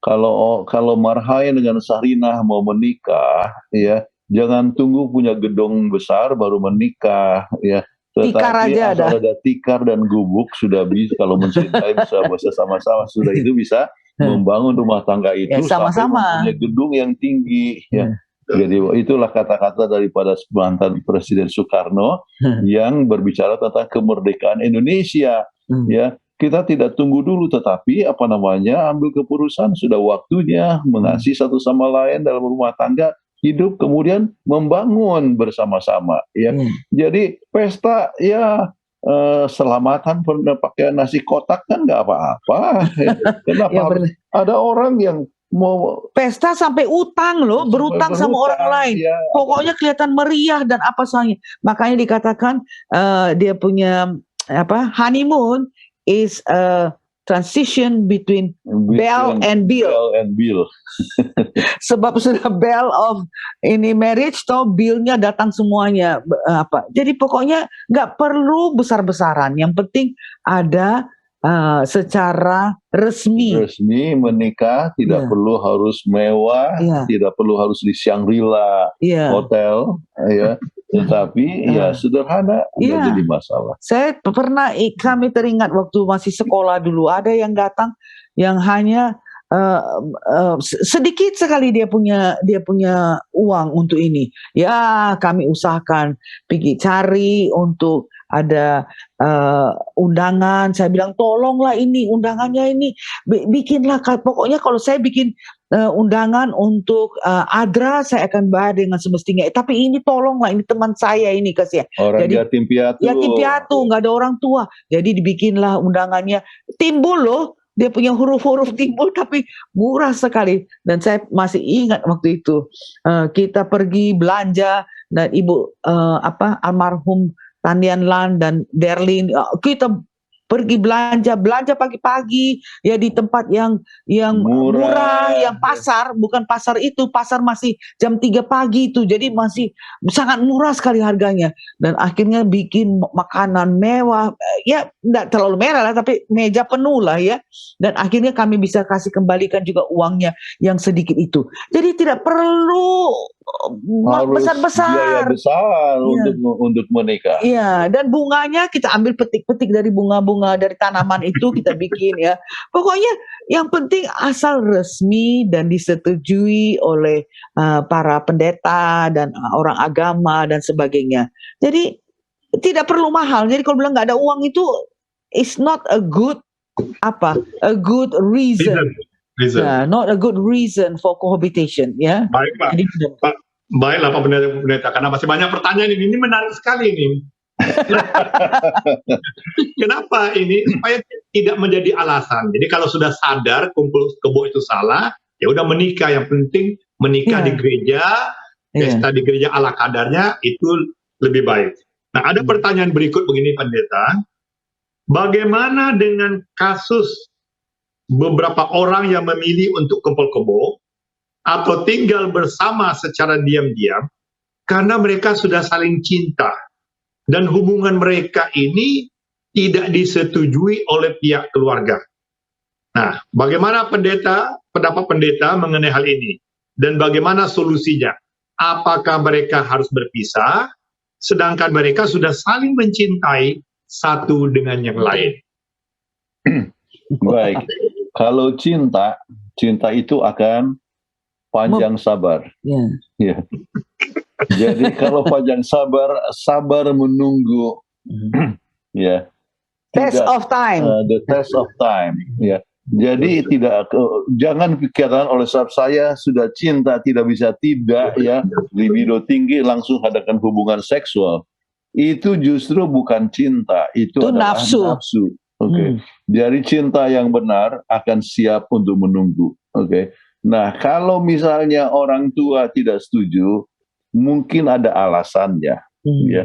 kalau Marhain dengan Sarinah mau menikah, ya, jangan tunggu punya gedung besar baru menikah, ya. Tikar Tetapi aja asal ada tikar dan gubuk sudah bisa, kalau mencintai bisa bersama-sama, sudah itu bisa membangun rumah tangga itu Ya, sampai sama-sama. mempunyai gedung yang tinggi, ya. Jadi itulah kata-kata daripada mantan Presiden Soekarno yang berbicara tentang kemerdekaan Indonesia, ya. Kita tidak tunggu dulu, tetapi ambil keputusan, sudah waktunya mengasihi satu sama lain dalam rumah tangga, hidup, kemudian membangun bersama-sama, ya. Jadi pesta, ya, selamatan pakai nasi kotak kan nggak apa-apa. Kenapa Ya, harus ada orang yang mau pesta sampai utang loh, berutang sama orang lain. ya. Pokoknya kelihatan meriah dan apa soalnya. Makanya dikatakan dia punya honeymoon is a transition between Bell and Bill. Bell and Bill. Sebab sudah bell of ini marriage, toh billnya datang semuanya. Jadi pokoknya nggak perlu besar-besaran. Yang penting ada secara resmi menikah, tidak perlu harus mewah, tidak perlu harus di Shangri-La hotel, ya. Tetapi ya sederhana, nggak jadi masalah. Saya pernah, kami teringat waktu masih sekolah dulu, ada yang datang yang hanya sedikit sekali dia punya uang untuk ini. Ya, kami usahakan pergi cari untuk ada undangan. Saya bilang tolonglah ini undangannya ini bikinlah. Pokoknya kalau saya bikin undangan untuk Adra, saya akan bayar dengan semestinya. Tapi ini tolonglah, ini teman saya ini kasihan. Orang Jadi yatim piatu. Yatim piatu, nggak ada orang tua. Jadi dibikinlah undangannya. Timbul loh, dia punya huruf-huruf timbul, tapi murah sekali. Dan saya masih ingat waktu itu kita pergi belanja dan ibu almarhum Tandian Lan dan Derlin, kita pergi belanja pagi-pagi, ya, di tempat yang murah, yang pasar, bukan pasar itu, pasar masih jam 3 pagi itu, jadi masih sangat murah sekali harganya. Dan akhirnya bikin makanan mewah, ya tidak terlalu mewah lah, tapi meja penuh lah, ya. Dan akhirnya kami bisa kasih kembalikan juga uangnya yang sedikit itu. Jadi tidak perlu harus biaya besar-besar. besar Iya. untuk menikah. Iya, dan bunganya kita ambil petik-petik dari bunga-bunga dari tanaman itu kita bikin ya. Pokoknya yang penting asal resmi dan disetujui oleh para pendeta dan orang agama dan sebagainya. Jadi tidak perlu mahal. Jadi kalau bilang nggak ada uang itu is not a good a good reason. Reason. Yeah, not a good reason for cohabitation. Ya. Baik Pak. Jadi Pak, baiklah Pak Pendeta, karena masih banyak pertanyaan ini menarik sekali ini. Kenapa ini? Supaya tidak menjadi alasan. Jadi kalau sudah sadar kumpul kebo itu salah, ya udah menikah. Yang penting menikah di gereja, pesta di gereja ala kadarnya itu lebih baik. Nah, ada pertanyaan berikut begini Pendeta. Bagaimana dengan kasus beberapa orang yang memilih untuk kumpul kebo atau tinggal bersama secara diam-diam karena mereka sudah saling cinta dan hubungan mereka ini tidak disetujui oleh pihak keluarga. Nah, bagaimana pendapat pendeta mengenai hal ini? Dan bagaimana solusinya? Apakah mereka harus berpisah sedangkan mereka sudah saling mencintai satu dengan yang lain? Baik, kalau cinta itu akan panjang sabar. Ya. Jadi kalau panjang sabar menunggu, ya. test of time. The test of time, ya. Jadi jangan pikiran oleh sebab saya sudah cinta tidak bisa tidak, ya, libido tinggi langsung adakan hubungan seksual. Itu justru bukan cinta, itu adalah nafsu. Oke. Jadi cinta yang benar akan siap untuk menunggu. Oke. Nah, kalau misalnya orang tua tidak setuju, mungkin ada alasannya. Ya.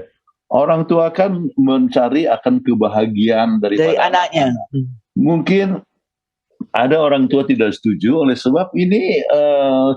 Orang tua kan mencari akan kebahagiaan dari anaknya. Mungkin ada orang tua tidak setuju oleh sebab ini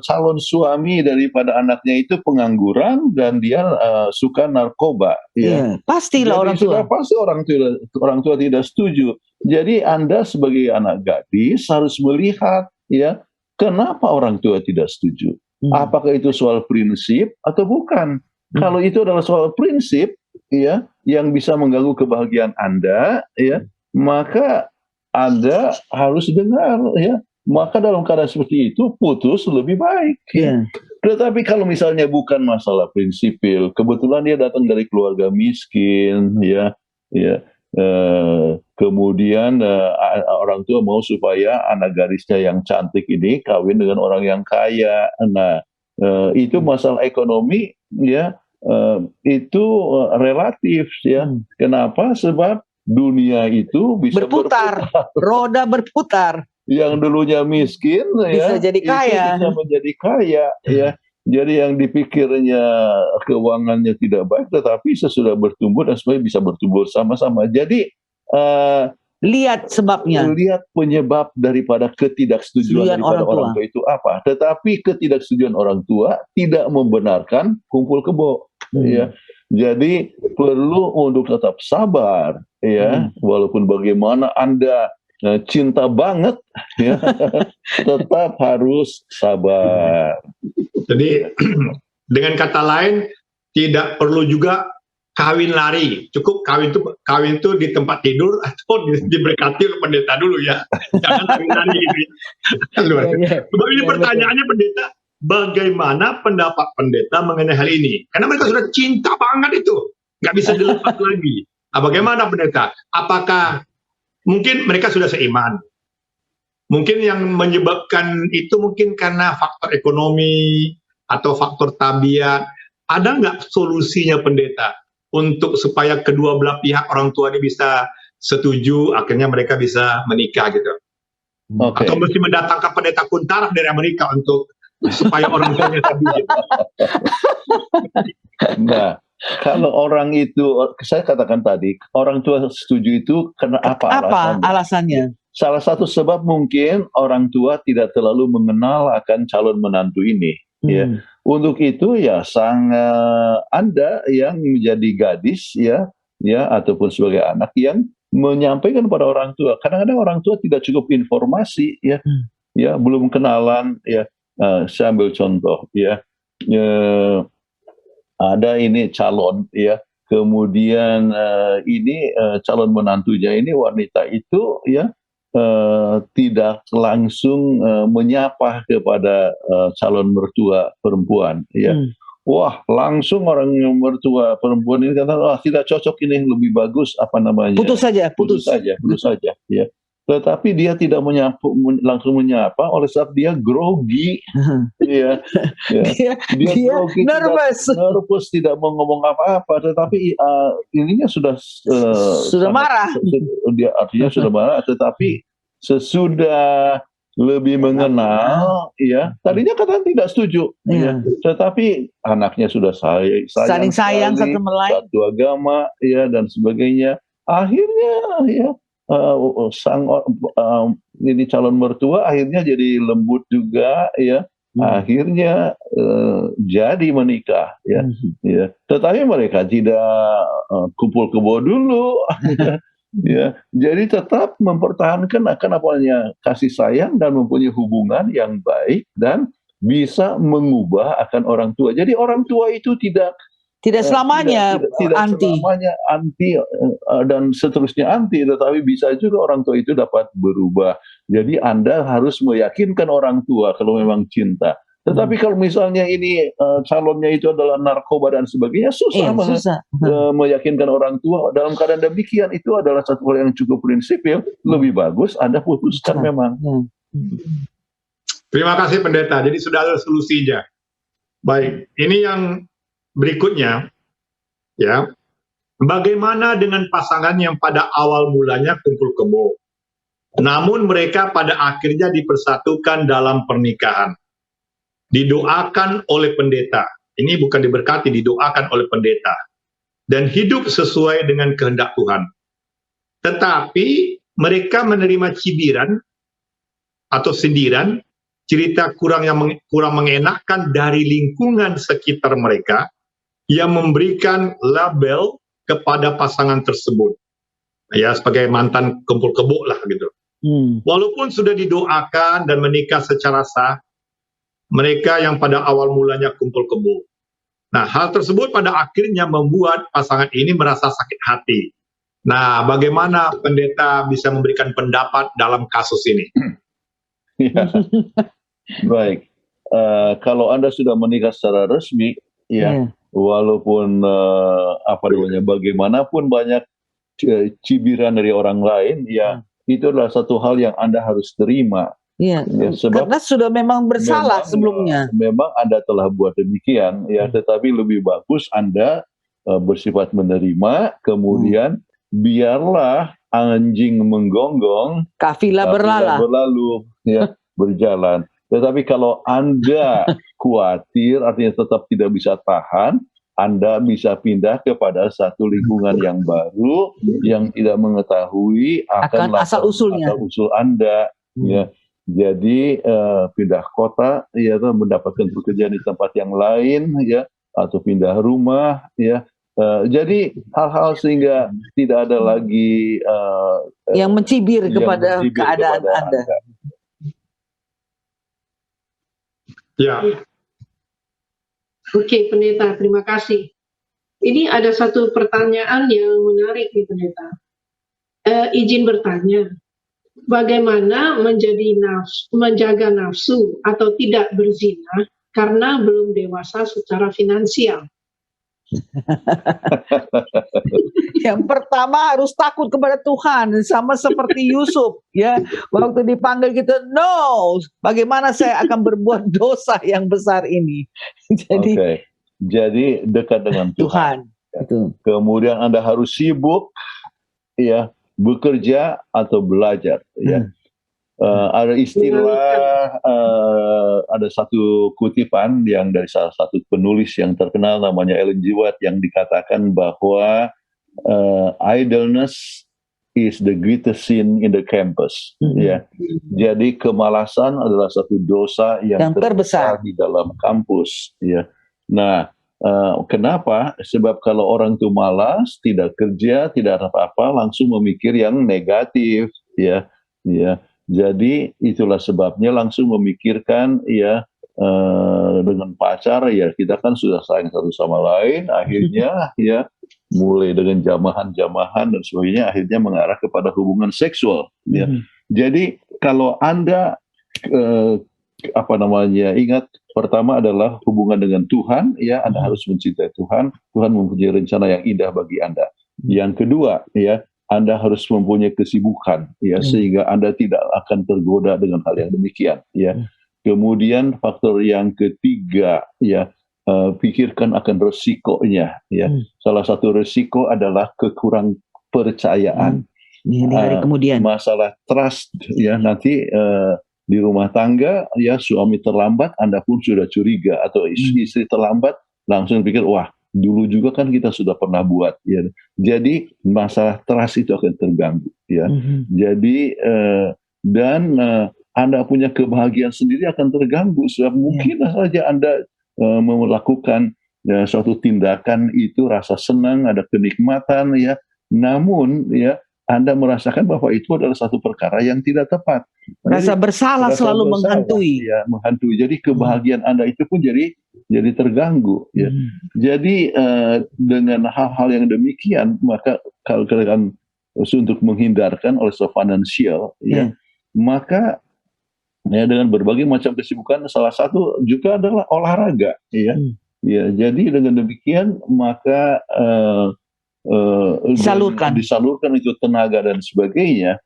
calon suami daripada anaknya itu pengangguran dan dia suka narkoba. Ya. Pastilah orang tua. Pasti orang tua tidak setuju. Jadi Anda sebagai anak gadis harus melihat, ya, kenapa orang tua tidak setuju. Apakah itu soal prinsip atau bukan? Kalau itu adalah soal prinsip, ya, yang bisa mengganggu kebahagiaan Anda, ya, maka Anda harus dengar, ya. Maka dalam keadaan seperti itu putus lebih baik. Ya. Tetapi kalau misalnya bukan masalah prinsipil, kebetulan dia datang dari keluarga miskin, ya, kemudian orang tua mau supaya anak gadisnya yang cantik ini kawin dengan orang yang kaya. Nah, itu masalah ekonomi, ya, itu relatif, ya. Kenapa? Sebab dunia itu bisa berputar. Roda berputar. Yang dulunya miskin, bisa jadi kaya. Bisa menjadi kaya, ya. Jadi yang dipikirnya keuangannya tidak baik, tetapi sesudah bertumbuh dan semuanya bisa bertumbuh sama-sama. Jadi lihat sebabnya. Lihat penyebab daripada ketidaksetujuan daripada orang tua itu apa. Tetapi ketidaksetujuan orang tua tidak membenarkan kumpul kebo. Ya. Jadi perlu untuk tetap sabar, ya. Walaupun bagaimana Anda cinta banget, ya, tetap harus sabar. Jadi dengan kata lain tidak perlu juga kawin lari, cukup kawin itu di tempat tidur atau diberkati oleh pendeta dulu, ya. Jangan kawin lari gitu. Sebab ini pertanyaannya pendeta, bagaimana pendapat pendeta mengenai hal ini? Karena mereka sudah cinta banget itu, nggak bisa dilepas lagi. Nah, bagaimana pendeta? Apakah mungkin mereka sudah seiman? Mungkin yang menyebabkan itu mungkin karena faktor ekonomi atau faktor tabiat. Ada nggak solusinya pendeta untuk supaya kedua belah pihak orang tua ini bisa setuju, akhirnya mereka bisa menikah gitu? Atau mesti mendatangkan pendeta kuntaraf dari Amerika untuk supaya orang tuanya setuju? Nah, kalau orang itu, saya katakan tadi, orang tua setuju itu karena apa alasannya? Salah satu sebab mungkin orang tua tidak terlalu mengenal akan calon menantu ini. Ya, untuk itu ya Anda yang menjadi gadis, ya, ataupun sebagai anak yang menyampaikan pada orang tua. Kadang-kadang orang tua tidak cukup informasi, ya, belum kenalan, ya. Saya ambil contoh, ya. eh, ada ini calon ya, kemudian ini calon menantunya ini wanita itu ya tidak langsung menyapa kepada calon mertua perempuan ya. Wah, langsung orang yang mertua perempuan ini kata, wah tidak cocok ini, lebih bagus apa namanya? Putus saja, putus saja ya. Tetapi dia tidak langsung menyapa oleh sebab dia grogi. Ya, dia grogi, nervous, tidak mau ngomong apa-apa, tetapi ininya sudah marah. Dia artinya sudah marah, tetapi sesudah lebih mengenal, ya tadinya katanya tidak setuju, ya. Tetapi anaknya sudah saling sayang satu agama, ya dan sebagainya. Akhirnya ya ini calon mertua akhirnya jadi lembut juga, ya. Akhirnya jadi menikah, ya. Tetapi mereka tidak kumpul kebo dulu. Ya, jadi tetap mempertahankan akan apanya kasih sayang dan mempunyai hubungan yang baik dan bisa mengubah akan orang tua. Jadi orang tua itu tidak selamanya anti dan seterusnya anti, tetapi bisa juga orang tua itu dapat berubah. Jadi Anda harus meyakinkan orang tua kalau memang cinta. Tetapi kalau misalnya ini calonnya itu adalah narkoba dan sebagainya, susah meyakinkan orang tua. Dalam keadaan demikian itu adalah satu hal yang cukup prinsipil. Lebih bagus Anda putuskan memang. Terima kasih pendeta. Jadi sudah ada solusinya. Baik, ini yang berikutnya, ya. Bagaimana dengan pasangan yang pada awal mulanya kumpul kebo, namun mereka pada akhirnya dipersatukan dalam pernikahan? Didoakan oleh pendeta. Ini bukan diberkati, didoakan oleh pendeta. Dan hidup sesuai dengan kehendak Tuhan. Tetapi mereka menerima cibiran atau sindiran, cerita kurang mengenakan dari lingkungan sekitar mereka yang memberikan label kepada pasangan tersebut. Ya, sebagai mantan kumpul kebo lah gitu. Walaupun sudah didoakan dan menikah secara sah, mereka yang pada awal mulanya kumpul kebo. Nah, hal tersebut pada akhirnya membuat pasangan ini merasa sakit hati. Nah, bagaimana pendeta bisa memberikan pendapat dalam kasus ini? Ya. Baik, kalau Anda sudah menikah secara resmi, ya, walaupun bagaimanapun banyak cibiran dari orang lain, ya, itu adalah satu hal yang Anda harus terima. Iya, ya, karena sudah memang bersalah sebelumnya. Memang Anda telah buat demikian, ya, tetapi lebih bagus Anda bersifat menerima, kemudian biarlah anjing menggonggong, kafilah berlalu, ya, berjalan. Tetapi kalau Anda khawatir, artinya tetap tidak bisa tahan, Anda bisa pindah kepada satu lingkungan yang baru, yang tidak mengetahui akan asal-usul Anda, ya. Jadi pindah kota, ya, mendapatkan pekerjaan di tempat yang lain, ya, atau pindah rumah, ya. Jadi hal-hal sehingga tidak ada lagi yang mencibir kepada keadaan Anda. Ya. Oke, pendeta, terima kasih. Ini ada satu pertanyaan yang menarik nih, pendeta. Izin bertanya. Bagaimana menjaga nafsu atau tidak berzina karena belum dewasa secara finansial? Yang pertama harus takut kepada Tuhan, sama seperti Yusuf, ya, waktu dipanggil gitu, no, bagaimana saya akan berbuat dosa yang besar ini? Jadi dekat dengan Tuhan. Itu. Kemudian Anda harus sibuk, ya, bekerja atau belajar, ya. Ada istilah, ada satu kutipan yang dari salah satu penulis yang terkenal namanya Ellen G. White yang dikatakan bahwa idleness is the greatest sin in the campus, ya. Jadi kemalasan adalah satu dosa yang terbesar di dalam kampus, ya. Nah, kenapa? Sebab kalau orang itu malas, tidak kerja, tidak apa-apa, langsung memikir yang negatif, ya, ya. Jadi itulah sebabnya langsung memikirkan, ya, dengan pacar ya kita kan sudah sayang satu sama lain, akhirnya ya mulai dengan jamahan-jamahan dan sebagainya akhirnya mengarah kepada hubungan seksual ya. Jadi kalau Anda ingat pertama adalah hubungan dengan Tuhan ya, Anda harus mencintai Tuhan, Tuhan mempunyai rencana yang indah bagi Anda. Yang kedua ya, Anda harus mempunyai kesibukan ya sehingga Anda tidak akan tergoda dengan hal yang demikian ya. Kemudian faktor yang ketiga ya, pikirkan akan resikonya ya. Salah satu resiko adalah kekurang percayaan. Di hari kemudian. Masalah trust ya, nanti di rumah tangga ya suami terlambat, Anda pun sudah curiga, atau istri terlambat langsung pikir wah dulu juga kan kita sudah pernah buat ya. Jadi masalah trust itu akan terganggu ya. Jadi Anda punya kebahagiaan sendiri akan terganggu sebab mungkin saja Anda melakukan suatu tindakan itu rasa senang, ada kenikmatan ya. Namun ya Anda merasakan bahwa itu adalah satu perkara yang tidak tepat. Rasa bersalah selalu menghantui. Ya, menghantui. Jadi kebahagiaan Anda itu pun jadi terganggu. Ya. Jadi dengan hal-hal yang demikian, maka kalau kalian untuk menghindarkan oleh finansial, ya, maka ya dengan berbagai macam kesibukan, salah satu juga adalah olahraga. Ya, ya. Jadi dengan demikian maka disalurkan itu tenaga dan sebagainya.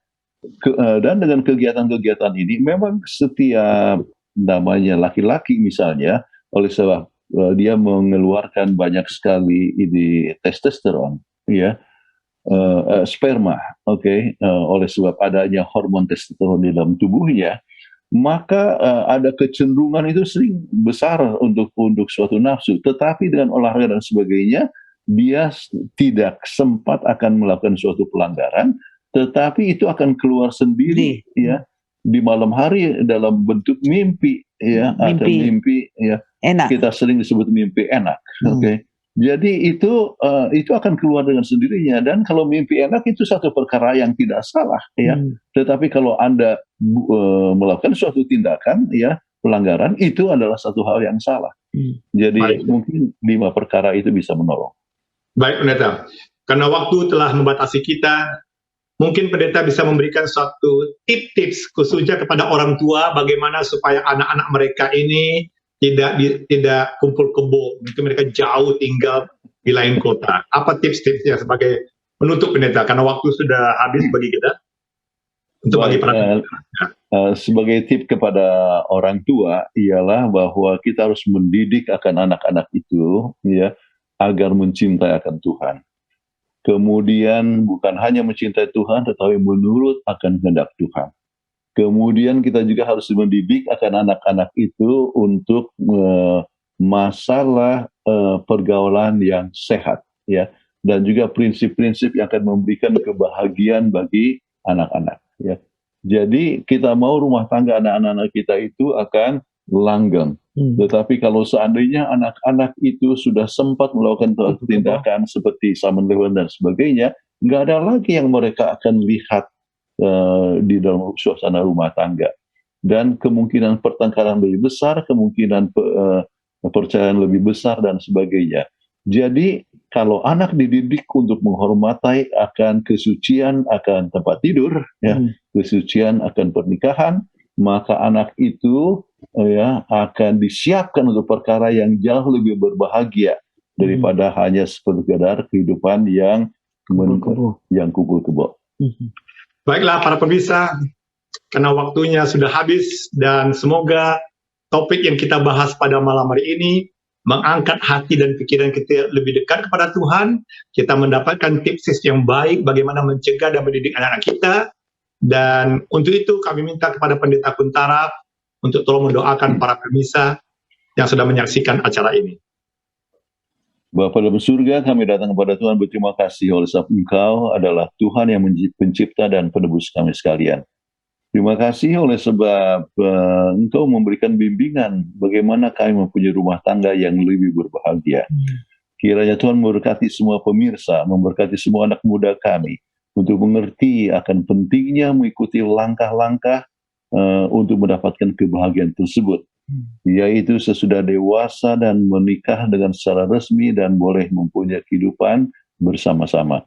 Dan dengan kegiatan-kegiatan ini memang setiap namanya laki-laki misalnya oleh sebab dia mengeluarkan banyak sekali ini testosteron ya, sperma, oleh sebab adanya hormon testosteron di dalam tubuhnya, maka ada kecenderungan itu sering besar untuk suatu nafsu, tetapi dengan olahraga dan sebagainya dia tidak sempat akan melakukan suatu pelanggaran, tetapi itu akan keluar sendiri ya di malam hari dalam bentuk mimpi ya, atau mimpi ya enak. Kita sering disebut mimpi enak. Jadi itu akan keluar dengan sendirinya, dan kalau mimpi enak itu satu perkara yang tidak salah ya. Tetapi kalau Anda melakukan suatu tindakan ya pelanggaran, itu adalah satu hal yang salah. Jadi mungkin 5 perkara itu bisa menolong. Baik pendeta, karena waktu telah membatasi kita, mungkin pendeta bisa memberikan suatu tips khususnya kepada orang tua bagaimana supaya anak-anak mereka ini tidak kumpul kebo, mungkin mereka jauh tinggal di lain kota. Apa tips-tipsnya sebagai penutup pendeta, karena waktu sudah habis bagi kita untuk bagi para sebagai tips kepada orang tua ialah bahwa kita harus mendidik akan anak-anak itu ya agar mencintai akan Tuhan. Kemudian bukan hanya mencintai Tuhan, tetapi menurut akan kehendak Tuhan. Kemudian kita juga harus mendidik akan anak-anak itu untuk masalah pergaulan yang sehat, ya, dan juga prinsip-prinsip yang akan memberikan kebahagiaan bagi anak-anak. Ya. Jadi kita mau rumah tangga anak-anak kita itu akan langgeng. Tetapi kalau seandainya anak-anak itu sudah sempat melakukan tindakan seperti saman lewat dan sebagainya, nggak ada lagi yang mereka akan lihat di dalam suasana rumah tangga. Dan kemungkinan pertengkaran lebih besar, kemungkinan percayaan lebih besar dan sebagainya. Jadi kalau anak dididik untuk menghormati akan kesucian akan tempat tidur, ya, kesucian akan pernikahan, maka anak itu ya akan disiapkan untuk perkara yang jauh lebih berbahagia daripada hanya sekadar kehidupan yang kumpul kebo. Baiklah para pemirsa, karena waktunya sudah habis dan semoga topik yang kita bahas pada malam hari ini mengangkat hati dan pikiran kita lebih dekat kepada Tuhan. Kita mendapatkan tips yang baik bagaimana mencegah dan mendidik anak-anak kita. Dan untuk itu kami minta kepada Pendeta Kuntara untuk tolong mendoakan para pemirsa yang sudah menyaksikan acara ini. Bapa dalam surga, kami datang kepada Tuhan berterima kasih oleh sebab Engkau adalah Tuhan yang pencipta dan penebus kami sekalian. Terima kasih oleh sebab Engkau memberikan bimbingan bagaimana kami mempunyai rumah tangga yang lebih berbahagia. Kiranya Tuhan memberkati semua pemirsa, memberkati semua anak muda kami untuk mengerti akan pentingnya mengikuti langkah-langkah untuk mendapatkan kebahagiaan tersebut. yaitu sesudah dewasa dan menikah dengan secara resmi dan boleh mempunyai kehidupan bersama-sama.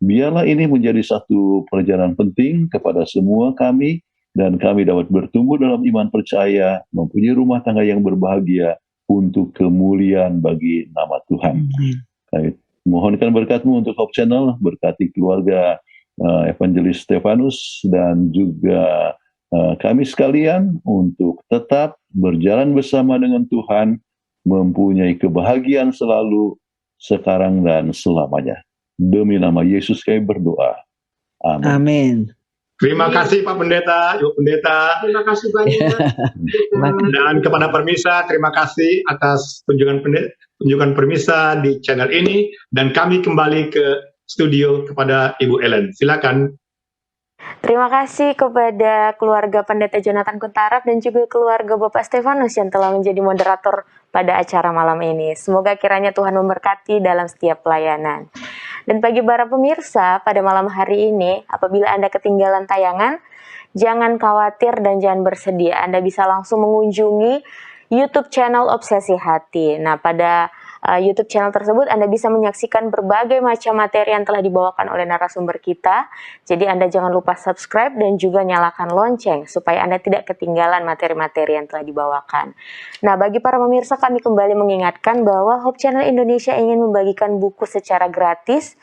Biarlah ini menjadi satu pelajaran penting kepada semua kami, dan kami dapat bertumbuh dalam iman percaya, mempunyai rumah tangga yang berbahagia untuk kemuliaan bagi nama Tuhan. Kami mohonkan berkat-Mu untuk Hope Channel, berkati keluarga Evangelis Stefanus dan juga kami sekalian untuk tetap berjalan bersama dengan Tuhan, mempunyai kebahagiaan selalu, sekarang dan selamanya. Demi nama Yesus kami berdoa. Amin. Amin. Terima kasih Pak Pendeta, Ibu Pendeta. Terima kasih banyak. Dan kepada pemirsa, terima kasih atas kunjungan pemirsa di channel ini. Dan kami kembali ke studio kepada Ibu Ellen. Silakan. Terima kasih kepada keluarga Pendeta Jonathan Kuntaraf dan juga keluarga Bapak Stefanus yang telah menjadi moderator pada acara malam ini. Semoga kiranya Tuhan memberkati dalam setiap pelayanan. Dan bagi para pemirsa, pada malam hari ini, apabila Anda ketinggalan tayangan, jangan khawatir dan jangan bersedih. Anda bisa langsung mengunjungi YouTube channel Obsesi Hati. Nah, pada YouTube channel tersebut Anda bisa menyaksikan berbagai macam materi yang telah dibawakan oleh narasumber kita. Jadi Anda jangan lupa subscribe dan juga nyalakan lonceng supaya Anda tidak ketinggalan materi-materi yang telah dibawakan. Nah, bagi para pemirsa, kami kembali mengingatkan bahwa Hope Channel Indonesia ingin membagikan buku secara gratis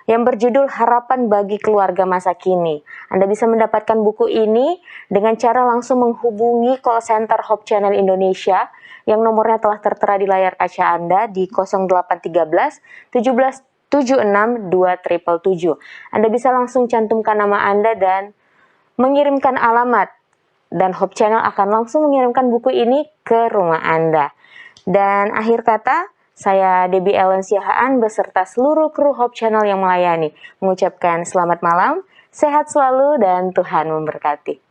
yang berjudul Harapan Bagi Keluarga Masa Kini. Anda bisa mendapatkan buku ini dengan cara langsung menghubungi call center Hope Channel Indonesia yang nomornya telah tertera di layar kaca Anda di 0813 17 76 2777. Anda bisa langsung cantumkan nama Anda dan mengirimkan alamat, dan Hope Channel akan langsung mengirimkan buku ini ke rumah Anda. Dan akhir kata, saya Debbie Ellen Siahaan beserta seluruh kru Hope Channel yang melayani mengucapkan selamat malam, sehat selalu, dan Tuhan memberkati.